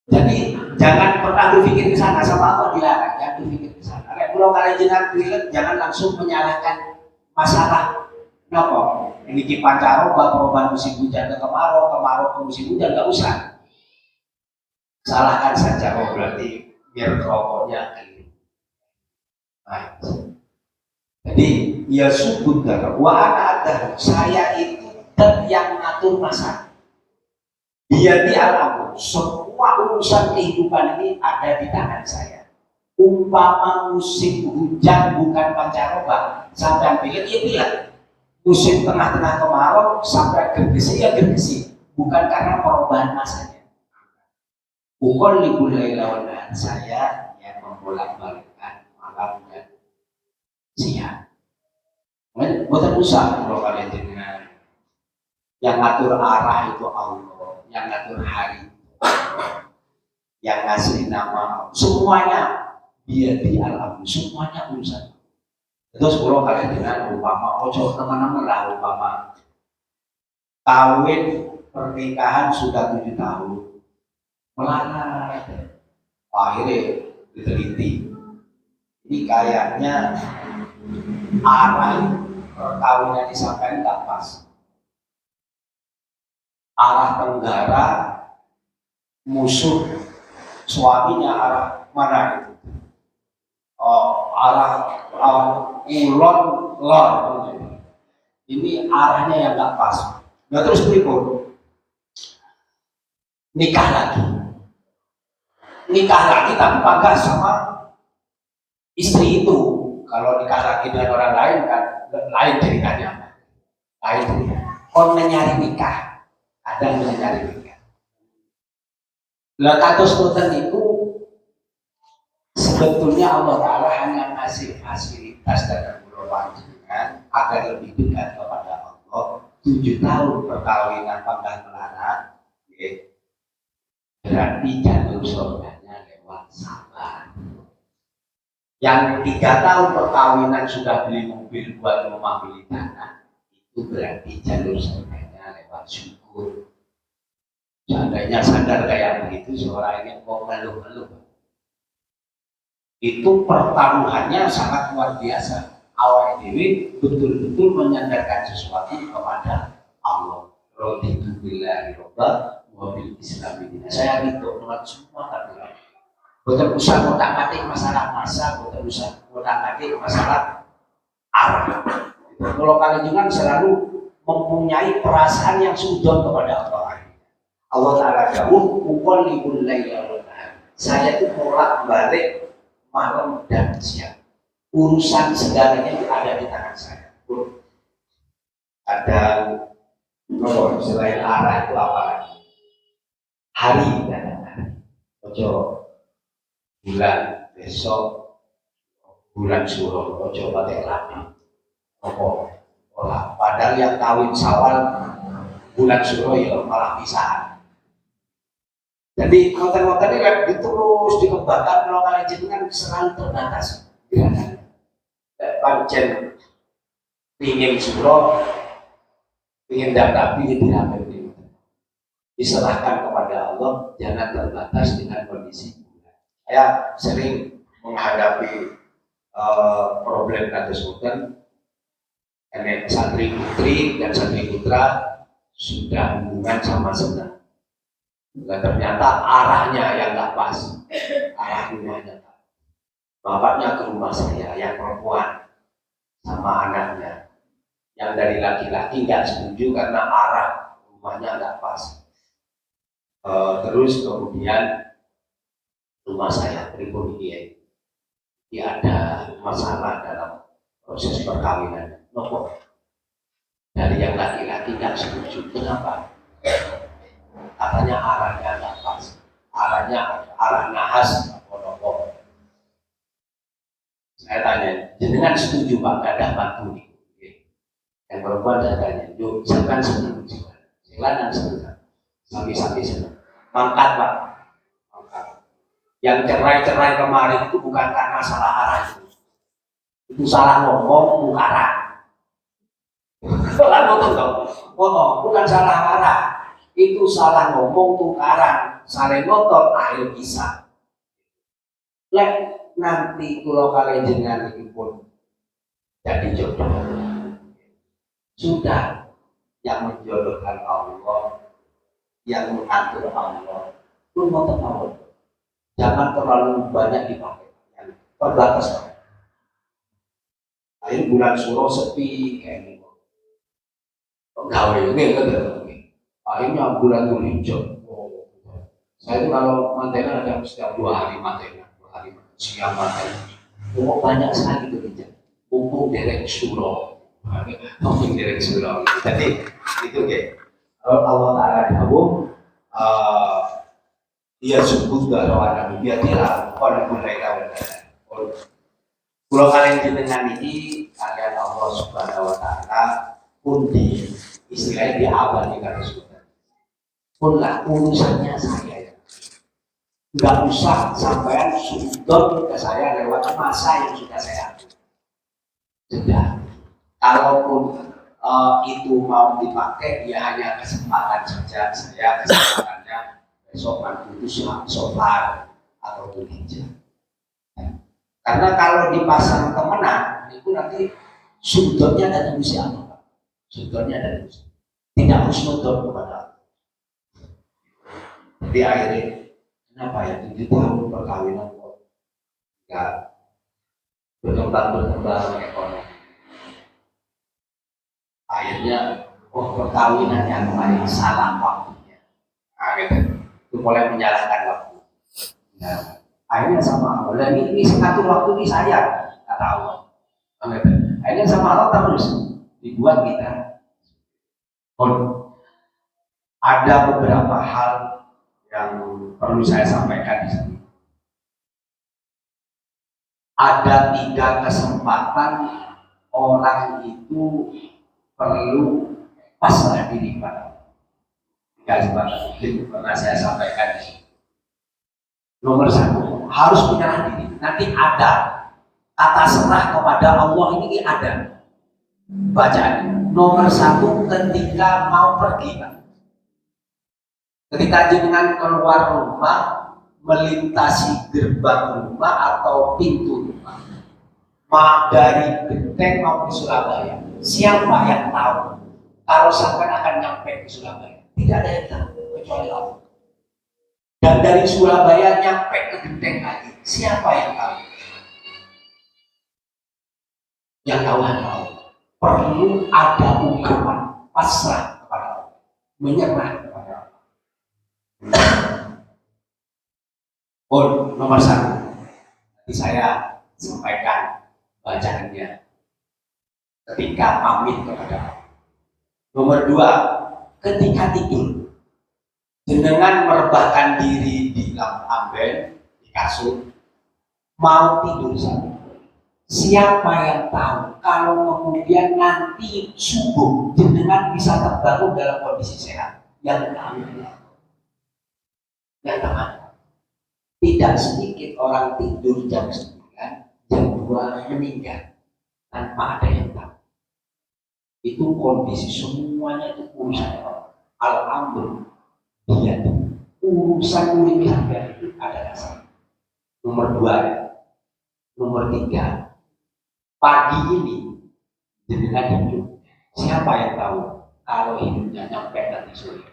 Jadi jangan pernah berpikir ke sana, sama Allah dilarang. Jangan berpikir ke sana. Kalau kalian jenengan pilek, jangan langsung menyalahkan masalah. Kenapa? Ini di pancaroba, perubahan musim hujan ke kemarau ke musim hujan, nggak usah. Salahkan saja, berarti biar rokoknya kiri. Nah, jadi ya subut darah. Wa ada saya itu dan yang ngatur masa. Dia di alam. Semua urusan kehidupan ini ada di tangan saya. Umpama musim hujan bukan pancaroba, sampai pilih ya pilih. Musim tengah-tengah kemarau sampai gergesi ya gergesi, bukan karena perubahan masanya. Bukan libulai lawan saya yang membolak-balikkan malam dan siang. Bukan usah kalau kalian dengan yang ngatur arah itu Allah, yang ngatur hari, yang ngasih nama, semuanya dia di alam, semuanya urusan. Terus kalau kalian dengan umpama ojo teman-teman lah umpama kawin pernikahan sudah 7 tahun melarat, akhirnya diteliti ini kayaknya arah perkawinan disampaikan tidak pas, arah tenggara musuh suaminya arah mana itu? Arah ulon lor, ini arahnya yang nggak pas. Nah terus berikut nikah lagi tapi bangga sama istri itu. Kalau nikah lagi dengan orang lain kan lain ceritanya, lain ceritanya. Orang mencari nikah, ada yang mencari nikah. Lah kados boten itu sebetulnya Allah Ta'ala hanya ngasih fasilitas dan panjenengan agar lebih dekat kepada Allah. 7 tahun perkawinan panggang melarat, berarti jalur surganya lewat sabar. Yang 3 tahun perkawinan sudah beli mobil buat rumah, beli tanah, itu berarti jalur surganya lewat syukur. Seandainya sadar kayak begitu, seorang ini mau ngeluh-ngeluh, itu pertaruhannya sangat luar biasa. Awal dewi betul-betul menyandarkan sesuatu kepada Allah. Raditu billahi robba wa bil islami dina. Saya ridho dengan semua takdir. Bukan usah ngotak-atik masalah masa, bukan usah ngotak-atik masalah arah. Kalau kalian juga selalu mempunyai perasaan yang sudon kepada Allah. Allah Ta'ala jauh, uqallibul laila wan nahar. Saya itu bolak-balik malam dan siang. Urusan segalanya itu ada di tangan saya. Kadang Nomor selain arah itu apa lagi? Hari dan hari. Ojo bulan besok bulan Suro, ojo pakai rapi. Opo olah. Padahal yang kawin Sawal bulan Suro ya malah pisahan. Jadi konten-konten ini kan terus dikembangkan kalau kalian jenengan selalu terbatas. Pancen ingin Suro, ingin dapat ingin diambil diserahkan kepada Allah, jangan terbatas dengan kondisi. Saya sering menghadapi problem kados hutan, santri putri dan santri putra sudah hubungan sama senang. Dan ternyata arahnya yang nggak pas, arahnya yang tak. Bapaknya ke rumah saya yang perempuan sama anaknya, yang dari laki-laki nggak setuju karena arah rumahnya nggak pas. Terus kemudian rumah saya pribadi dia ada masalah dalam proses perkawinan. Nopo dari yang laki-laki nggak setuju. Kenapa? Katanya arahnya nggak pas, arahnya arah nahas. Nopo. Saya tanya, jenengan setuju Pak? Gak ada batu nih. Yang perempuan saya tanya, yuk silakan senang, silakan senang, sampai senang. Mangkat Pak, mangkat. Yang cerai-cerai kemarin itu bukan karena salah arah itu salah ngomong, bukan arah. Salah ngomong, bukan salah arah, itu salah ngomong, tukaran, saling ngotot, ayo bisa. Lek nanti kalau kalian jenengan itu pun jadi jodoh, sudah yang menjodohkan Allah, yang mengatur Allah, lu mau tahu, jangan terlalu banyak dipakai, yang terbatas. Akhir bulan Suro sepi kayak gitu, gawe ini kan, akhirnya bulan Dzulhijjah. Saya itu kalau mantenan ada setiap 2 hari mantenan, 2 hari siang mantenan, mau banyak sekali bekerja, mumpung derek Suro, mumpung derek Suro. Jadi itu kayak Allah Ta'ala dahulu dia sebut kalau ada biar dia kalau mulai tahun kalau kalian jenengan ini kalian Allah Subhanahu Wa Ta'ala pun di istilahnya diabadikan sudah pun lah urusannya saya ya nggak usah sampai sudut ke saya lewat masa yang sudah saya sudah kalaupun itu mau dipakai ya hanya kesempatan saja saya kesempatannya besok nanti itu solar atau Dzulhijjah. Karena kalau dipasang temenan itu nanti sudutnya dari usia apa? Sudutnya dari usia. Tidak harus nonton kepada. Jadi akhirnya kenapa ya 7 tahun perkawinan kok nggak berkembang ekonomi. Akhirnya perkawinan yang kemarin salah waktunya. Akhirnya itu mulai menyalahkan waktu. Nah, akhirnya sama Allah. Dan ini satu waktu ini saya kata Allah. Akhirnya sama Allah terus dibuat kita. Ada beberapa hal yang perlu saya sampaikan di sini. Ada 3 kesempatan orang itu perlu pasrah diri pada mungkin pernah saya sampaikan di sini. Nomor 1 harus menyerah diri. Nanti ada kata serah kepada Allah ini ada bacaan. Nomor 1 ketika mau pergi, Pak. Ketika jenengan keluar rumah melintasi gerbang rumah atau pintu rumah, dari Genteng mau ke Surabaya. Siapa yang tahu kalau sampai akan nyampe ke Surabaya? Tidak ada yang tahu kecuali Allah. Dan dari Surabaya nyampe ke Genteng lagi, siapa yang tahu? Yang tahu hanya Allah. Perlu ada ungkapan pasrah kepada Allah, menyerah kepada Allah. Nomor 1, nanti saya sampaikan bacaannya ketika pamit kepada Allah. Nomor 2, ketika tidur jenengan merebahkan diri di amben, di kasur, mau tidur saja. Siapa yang tahu kalau kemudian nanti subuh jenengan bisa terbangun dalam kondisi sehat? Yang tahu, yang tahu. Tidak sedikit orang tidur jam 9, jam 2 meninggal tanpa ada yang tahu. Itu kondisi semuanya itu urusan Allah. Al-amr dia urusan urusan itu ada dasar. Nomor 2 ya. Nomor 3, pagi ini jenengan hidup. Siapa yang tahu kalau hidupnya nyampe nanti sore?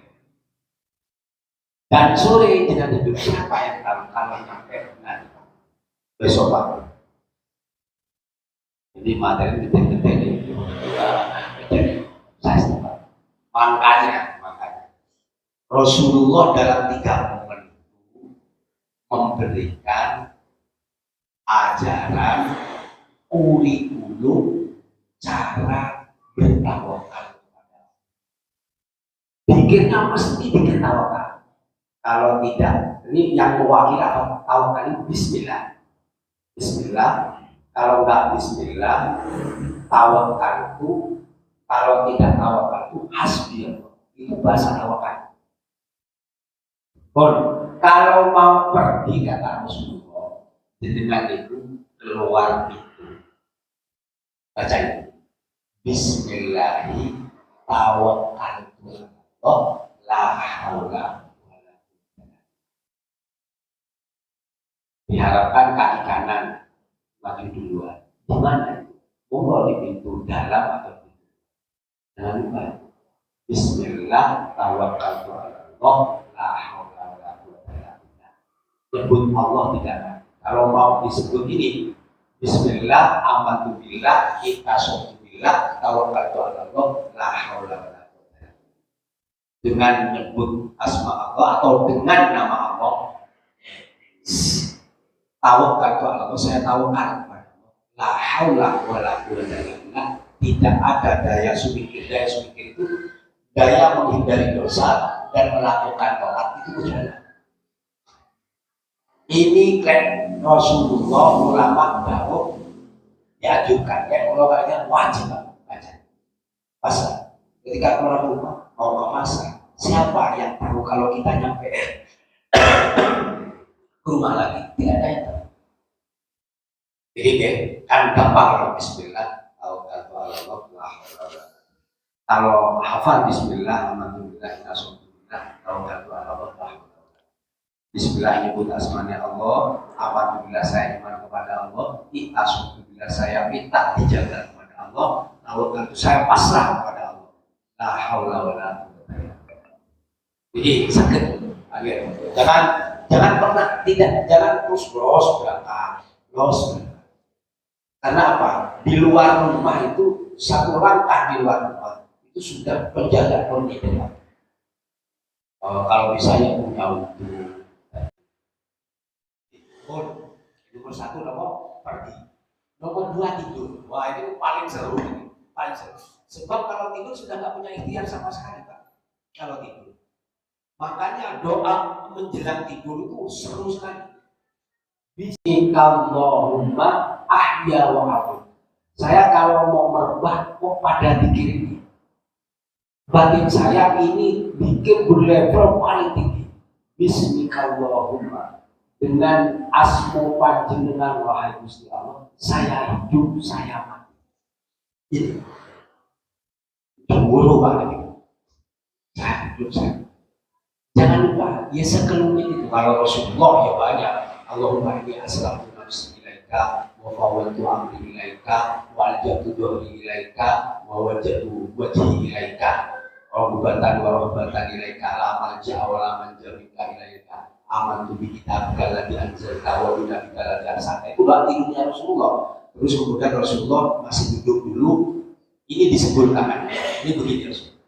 Dan sore jenengan hidup, siapa yang tahu kalau nyampe nanti besok pagi? Jadi materi detail-detail itu jadi saya setuju. Makanya Rasulullah dalam 3 momen itu memberikan ajaran kurikulum cara bertawakal kepada Allah. Pikirnya mesti diketawakan. Kalau tidak, ini yang mewakili apa? Tawakal itu Bismillah. Bismillah. Kalau enggak Bismillah, tawakal itu, kalau tidak tawakal itu hasbi. Itu bahasa tawakal. Bon, kalau mau pergi kata Rasulullah, dengan itu keluar itu. Baca itu. Bismillahi tawakkaltu la haula wala quwwata. Diharapkan kaki kanan maju duluan. Di mana itu? Mau di pintu dalam atau pintu? Jangan lupa. Bismillah tawakkaltu Allah la haula wala quwwata illa billah. Sebut Allah tidak ada. Kalau mau disebut ini Bismillah, amantu billah, ittasotu billah, tawakkaltu ala Allah, la haula wala quwwata. Dengan menyebut asma Allah atau dengan nama Allah, tawakkaltu ala Allah, saya tawakal kepada Allah, la haula wala quwwata illa billah. Tidak ada daya sumikir. Daya sumikir itu daya menghindari dosa dan melakukan taat, itu kecuali. Ini klaim Rasulullah, ulama baru diajukan, ya ulama wajib baca. Pasal ketika keluar rumah mau ke pasar, siapa yang tahu kalau kita nyampe ke rumah lagi? Tidak ada yang tahu. Jadi kan gampang Bismillah, kalau hafal Bismillah, alhamdulillah, alhamdulillah, Allah. Bismillah nyebut asmanya Allah, alhamdulillah saya iman kepada Allah, alhamdulillah saya minta dijaga kepada Allah, tawakal itu saya pasrah kepada Allah. La haula wala quwwata illa billah. Jadi sakit, jangan pernah jangan terus los berangkat. Karena apa? Di luar rumah itu satu langkah di luar rumah itu sudah penjaga pernikahan. Kalau misalnya punya wudhu. Nomor 1 pergi. Nomor 2 tidur. Wah itu paling seru ini. Paling seru. Sebab kalau tidur sudah nggak punya ikhtiar sama sekali Pak. Kalau tidur. Makanya doa menjelang tidur itu seru sekali. Bismillahirrahmanirrahim ahya wa amut. Saya kalau mau merubah kok pada dikir ini. Batin saya ini bikin berlevel paling tinggi. Bismillahirrahmanirrahim. Dengan asmo panjenengan wahai Gusti Allah, saya hidup, saya mati. Ini cemburu banget itu. Saya hidup, saya. Jangan lupa, ya sekelumit itu. Kalau Rasulullah ya banyak. Allahumma inni aslamtu nafsi ilaika wa fawwadtu amri ilaika wa alja'tu dhuhri ilaika wa wajjahtu wajhi ilaika wa rubatan ilaika la malja'a wa la manja minka ilaika. Aman tu kita kalau dianjurkan wa bila kita dasar itu batinnya Rasulullah. Terus kemudian Rasulullah masih duduk dulu. Ini disebut tangannya. Ini begini Rasulullah.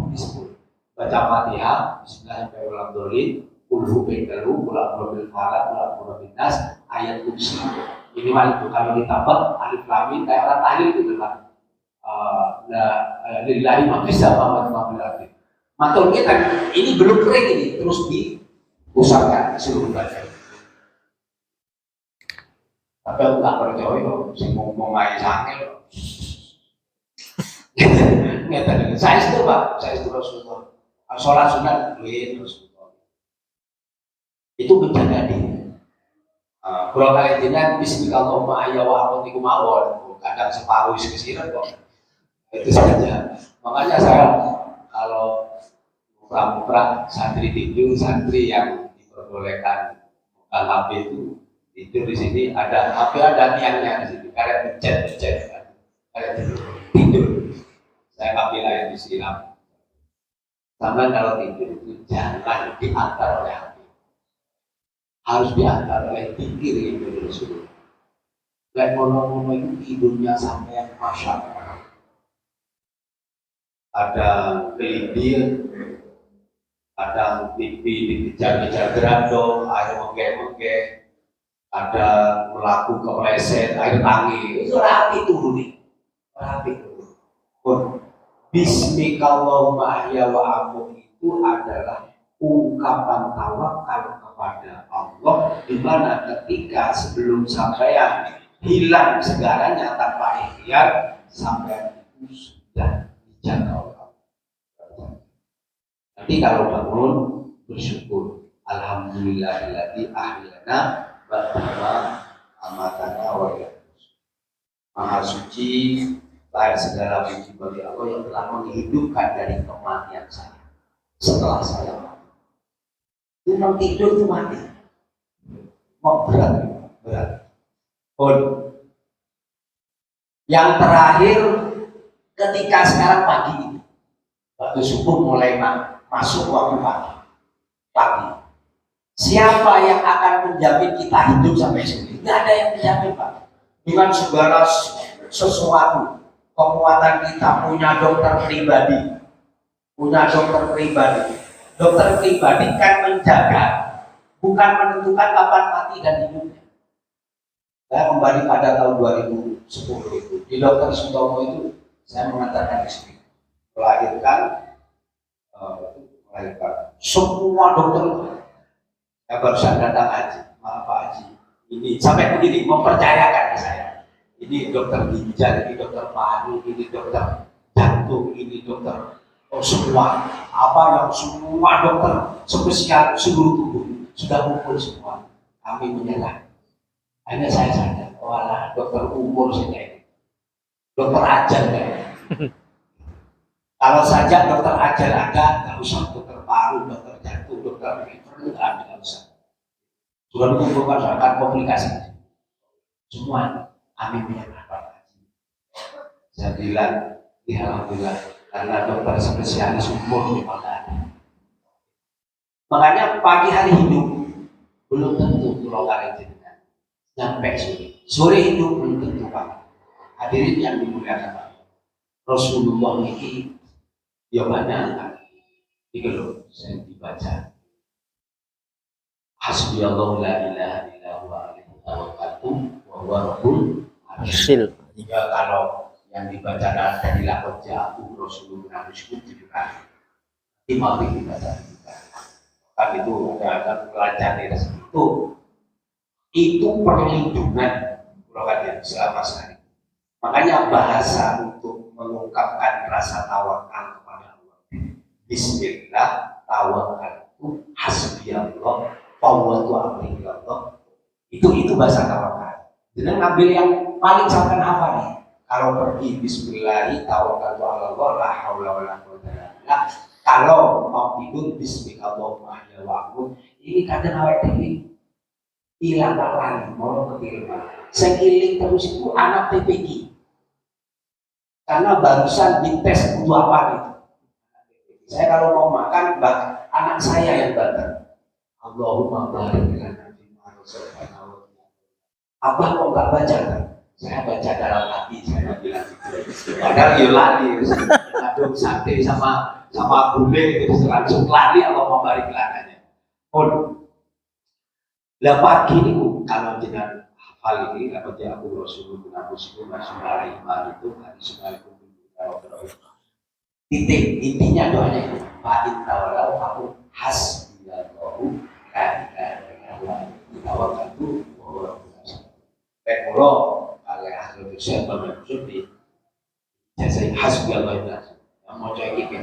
Disebut baca Fatihah, Bismillahirrahmanirrahim, Qul huwallahu ahad, Qul huwallahu nas, ayat kursi. Ini malah itu kalau ditambah alif lam mim kayak orang tahlil itu kan. lillahi ma fis samawati wa ma fil ardi. Matur kita ini belum kering ini terus diusapkan seluruh badan. Tapi aku nggak percaya kok, sih mau main sangil. Nggak saya itu Pak, saya itu Rasulullah. Sholat sunat duit Rasulullah. Itu menjaga diri. Kalau kalian tidak bismillahirrahmanirrahim ya wa a'udzu mawon, kadang separuh isi kesiran kok. Itu saja. Makanya saya kalau muka santri tidur, santri yang diperbolehkan buka HP itu tidur di sini ada HP ada tiangnya di sini, karet pencet karet tidur. Saya ambil air disiram. Sama kalau tidur itu jangan diantar oleh HP, harus diantar oleh pikir itu dulu. Kayak ngomong-ngomong itu tidurnya sampai yang masya Allah. Ada kelindir, ada mimpi dikejar-kejar gerandong, air mengge-mengge, ada melaku kepleset, air tangi, itu rapi turun nih, rapi turun. Bismillahirrahmanirrahim ya wa ampun itu adalah ungkapan tawakal kepada Allah, di mana ketika sebelum sampean hilang segalanya tanpa ikhtiar, sampean itu sudah dijaga oleh Allah. Nanti kalau bangun bersyukur, alhamdulillahilladzi ahyana ba'da amatana wa Maha suci, lahir segala puji bagi Allah yang telah menghidupkan dari kematian saya setelah saya mati. Memang tidur itu mati. Mau berat. Yang terakhir ketika sekarang pagi ini, waktu subuh mulai masuk waktu pagi. Siapa yang akan menjamin kita hidup sampai sini? Tidak ada yang menjamin, Pak. Dengan segala sesuatu, kekuatan kita punya dokter pribadi. Dokter pribadi kan menjaga, bukan menentukan kapan mati dan hidupnya. Saya kembali pada tahun 2010 itu, di Dokter Sutomo itu saya mengatakan di sini, melahirkan semua dokter. Saya barusan datang Haji, maaf Pak Haji, ini sampai begini mempercayakan ke saya. Ini dokter ginjal, ini dokter paru, ini dokter jantung, ini dokter semua semua dokter spesial seluruh tubuh sudah kumpul semua. Kami menyerah. Hanya saya sadar, walah dokter umur saja ini, dokter ajal ya. Kalau saja dokter ajal ada, nggak usah dokter paru, dokter jantung, dokter liver, nggak usah. Sudah dikumpulkan akan komplikasi. Semua kami menyerah Pak Haji. Saya bilang, alhamdulillah, karena dokter spesialis umur memang ada. Makanya pagi hari hidup belum tentu pulau jenengan nyampe sore hidup belum tentu Pak. Hadirin yang dimuliakan Pak, Rasulullah ini dia banyak itu loh, saya dibaca hasbiyallahu la ilaha illa huwa alaihi tawakkaltu wa huwa rabbul arsyil. Ya kalau yang dibaca dari lakon ja'u Rasulullah Nabi 7 kali. Imam dibaca kan itu ada pelajaran dari itu perlindungan yang selama sehari. Makanya bahasa untuk mengungkapkan rasa tawakal kepada Allah, bismillah tawakkaltu hasbiyallah fawwatu amri ilallah. Itu bahasa tawakal. Jadi ngambil yang paling sampai hafal nih. Kalau pergi bismillahi tawakkaltu ala Allah la haula wala quwwata illa billah. Kalau mau tidur bismillahirrahmanirrahim wa ampun. Ini kadang awake dhewe ilang lali mau ketiru. Sekiling terus itu anak TPG. Karena barusan dites butuh apa gitu. Saya kalau mau makan, anak saya yang datang. Allahumma barik lana fi ma razaqtana. Abah kok nggak baca kan? Saya baca dalam hati, saya bilang gitu. Padahal lali, aduh sate sama gulai itu langsung lari Allah mau balik lananya. Lah pagi ini kalau jenengan hafal ini, kalau dia aku Rasulullah Nabi Muhammad itu hari Senin Titik intinya doanya itu fa'in tawalau aku hasbiyallahu la ilaha illallah tawakkaltu wa huwa rabbul alamin. Kulo oleh ahli dosen bermaksud di jasa hasbiyallahu la yang mau cek iki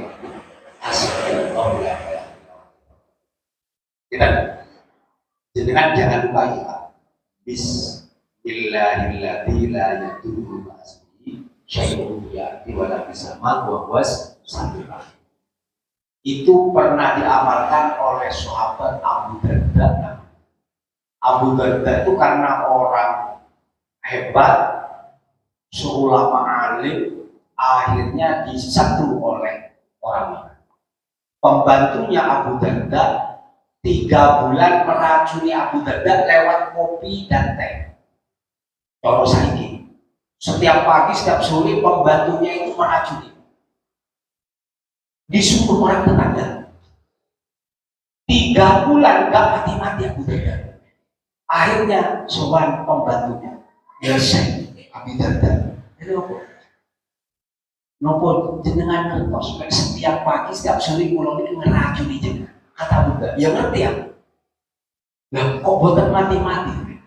hasbiyallahu la ilaha illallah. Kita jenengan jangan lupa ya bismillahilladzi la yadurru ma'asmihi syai'un fil ardi wa la fis samaa'i wa huwas samiul alim. Itu pernah diamalkan oleh sahabat Abu Darda. Abu Darda itu karena orang hebat, seulama alim, akhirnya disetu oleh orang. Pembantunya Abu Darda 3 bulan meracuni Abu Darda lewat kopi dan teh. Kalau saiki, setiap pagi, setiap sore pembantunya itu meracuni. Disuruh orang tetangga. 3 bulan gak mati-mati Abu Darda. Akhirnya sowan pembantunya, ya Syekh Abu Darda. Itu nopo jenengan ngertos setiap pagi, setiap sore kula niki ngeracuni jenengan. Kata Abu Darda, ya ngerti ya. Lah kok boten mati-mati?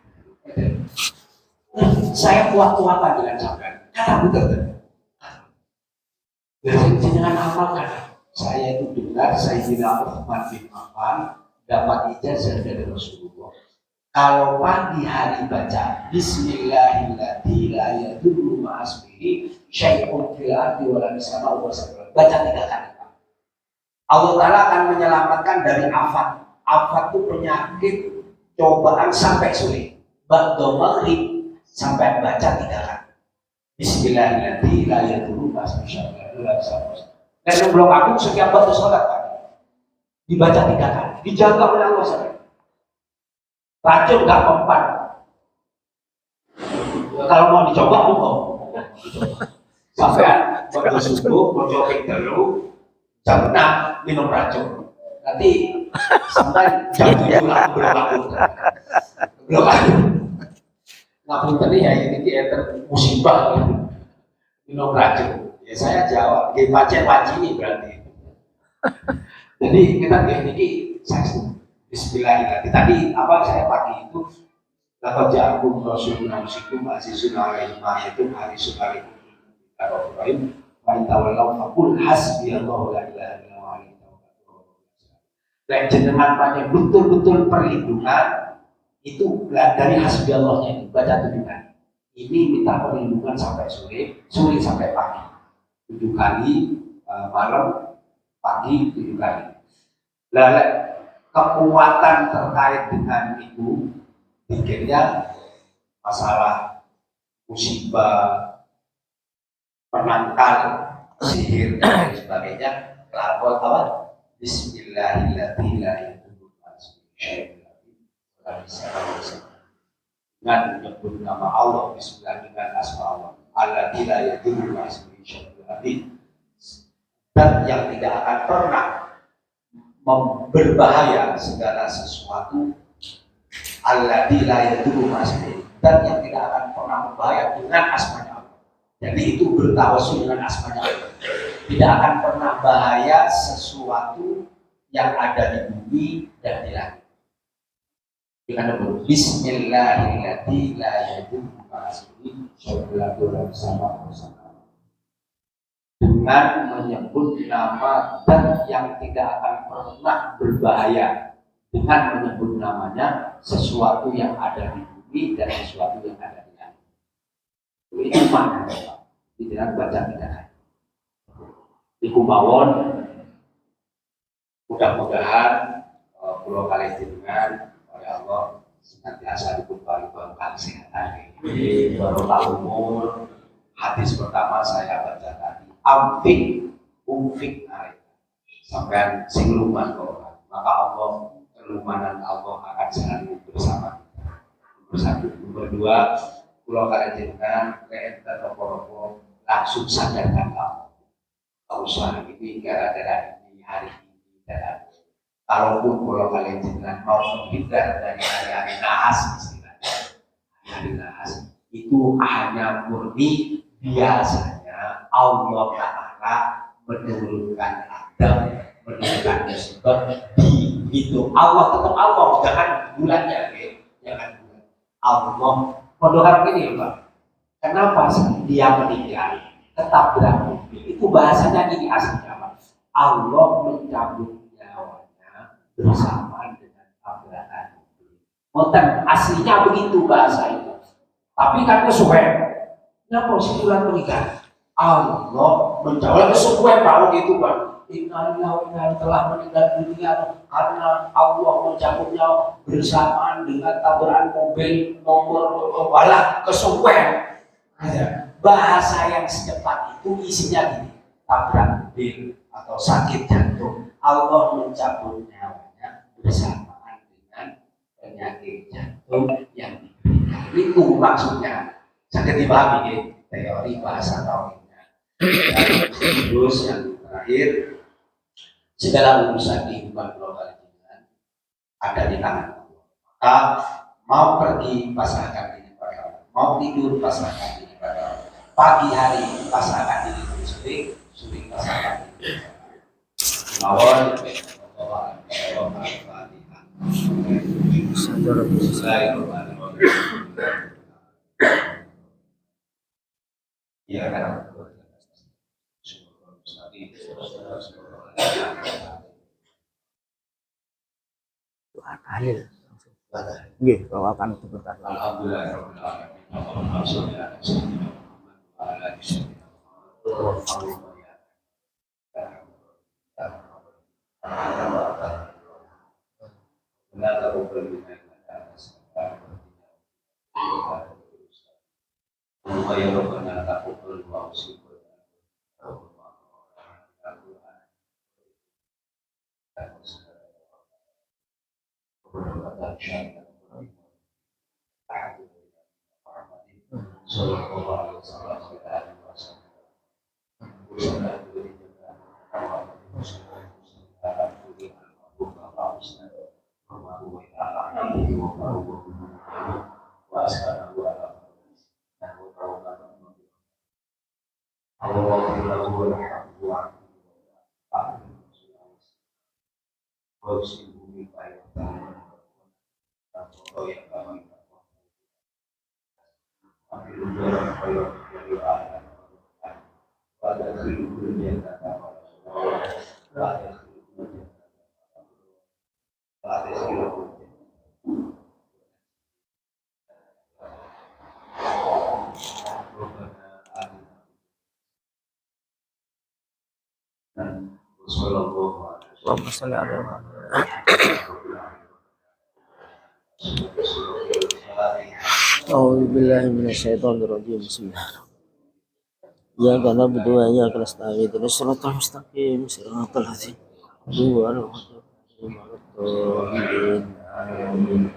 Saya kuat-kuatan dengan sampean. Kata Abu Darda. Dan jenengan amalkan. Saya itu dengar Sayyidina Utsman bin Affan dapat ijazah dari Rasulullah. Kalau pagi hari baca Bismillahirrahmanirrahim la yadurru ma'asmihi syai'un fil ardi wa la fis samaa'i wa huwa baca 3 kali. Allah Ta'ala akan menyelamatkan dari afat. Afat itu penyakit cobaan sampai sulit. Ba'da maghrib sampai baca 3 kali. Bismillahirrahmanirrahim la yadurru ma'asmihi syai'un fil ardi wa la fis samaa'i. Dan sebelum aku setiap waktu sholat dibaca 3 kali, dijaga oleh Allah SWT. Racun gak mempan. Kalau mau dicoba, sampai waktu subuh, mau shopping dulu, jam 6 minum racun. Nanti sampai jam 7 aku belum aku. Ngapun tadi ya ini musibah minum racun. Ya saya jawab, di pacen ini berarti. Jadi kita ini saya Bismillahirrahmanirrahim. Tadi apa saya pagi itu dapat jagung Rasulullah itu masih sunalaihi itu hari sunalaihi Bismillahirrahmanirrahim. Wa tawallau faqul hasbiyallahu la ilaha illallah. Dan jenengan banyak betul-betul perlindungan itu dari hasbiyallahnya itu baca 7 kali. Ini minta perlindungan sampai sore sampai pagi. 7 kali, malam, pagi 7 kali. Lalu kekuatan terkait dengan itu, pikirnya masalah musibah, penangkal, sihir dan sebagainya. Lapor apa? Bismillahirrahmanirrahim. Dengan menyebut nama Allah, Bismillah dengan asma Allah. Alladzi la yadurru ma'asmihi syai'un dan yang tidak akan pernah berbahaya segala sesuatu. Alladzi la yadurru ma'asmihi dan yang tidak akan pernah berbahaya dengan asmanya Allah. Jadi itu bertawassul dengan asmanya Allah. Tidak akan pernah bahaya sesuatu yang ada di bumi dan di langit. Dengan Bismillahirrahmanirrahim la yadurru ma'asmihi syai'un sama dengan menyebut nama dan yang tidak akan pernah berbahaya dengan menyebut namanya sesuatu yang ada di bumi dan sesuatu yang ada di langit. Itu maknanya. Tidak baca 3 kali. Iku mawon mudah-mudahan pulau Kalijenengan oleh Allah senantiasa diberi kesehatan, barokah umur. Hadis pertama saya baca tadi. Umfik sampai sing luman kok, maka Allah kelumanan Allah akan selalu bersama bersatu. Nomor 2, pulau Kalijenengan dan ropo-ropo langsung sadarkan kamu. Kau usah ini gara-gara ini hari ini dan kalaupun pulau Kalijenengan mau menghindar dari hari-hari nahas istilahnya, hari nahas itu hanya murni biasanya Allah Ta'ala menurunkan Adam, menurunkan Yusuf di itu. Allah tetap Allah, jangan bulannya, jangan bulan. Allah, podokan ini Pak. Kenapa dia meninggal tetap berarti? Itu bahasanya gini aslinya Pak. Allah mencabut nyawanya bersama dengan tabrakan. Moten aslinya begitu bahasa itu. Tapi kan kesuwen. Kenapa si bulan meninggal? Allah mencabut kesuwen Pak gitu Pak. Innalillahi telah meninggal dunia karena Allah mencabutnya bersamaan dengan tabrakan mobil nomor walah kesuwen. Bahasa yang secepat itu isinya gini, tabrak mobil atau sakit jantung, Allah mencabut nyawanya bersamaan dengan penyakit jantung yang diberikan. Itu maksudnya. Sangat dipahami teori bahasa tauhidnya. Terus yang terakhir, segala urusan kehidupan global ini ada di tangan Allah. Maka mau pergi pasrahkan diri pada Allah, mau tidur pasrahkan diri pada Allah. Pagi hari pasrahkan diri sore pasrahkan diri. Mawon ya kan. Tahlil. Nggih, bawakan sebentar. Allahumma shalli ala A'udzu billahi minasyaitonir rajim. Bismillahirrahmanirrahim. Ya kana budu ya kana nasta'in ihdinas siratal mustaqim siratal ladzina an'amta 'alaihim. Amin.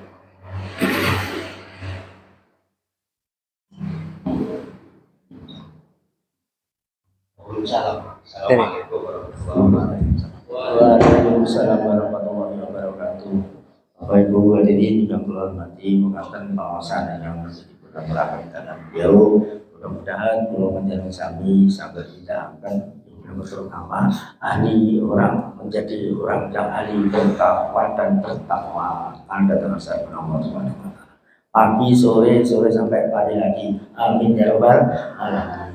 Waalaikumsalam warahmatullahi wabarakatuh. Bapak Ibu hadirin yang kula hormati, mengaten pawasan yang menjadi putra kita dan beliau. Mudah-mudahan kula panjenengan sami saged kita akan terutama ahli orang menjadi orang yang ahli bertakwa dan bertakwa Anda terhadap Allah Subhanahu wa taala. Pagi, sore sampai pagi lagi. Amin ya rabbal alamin.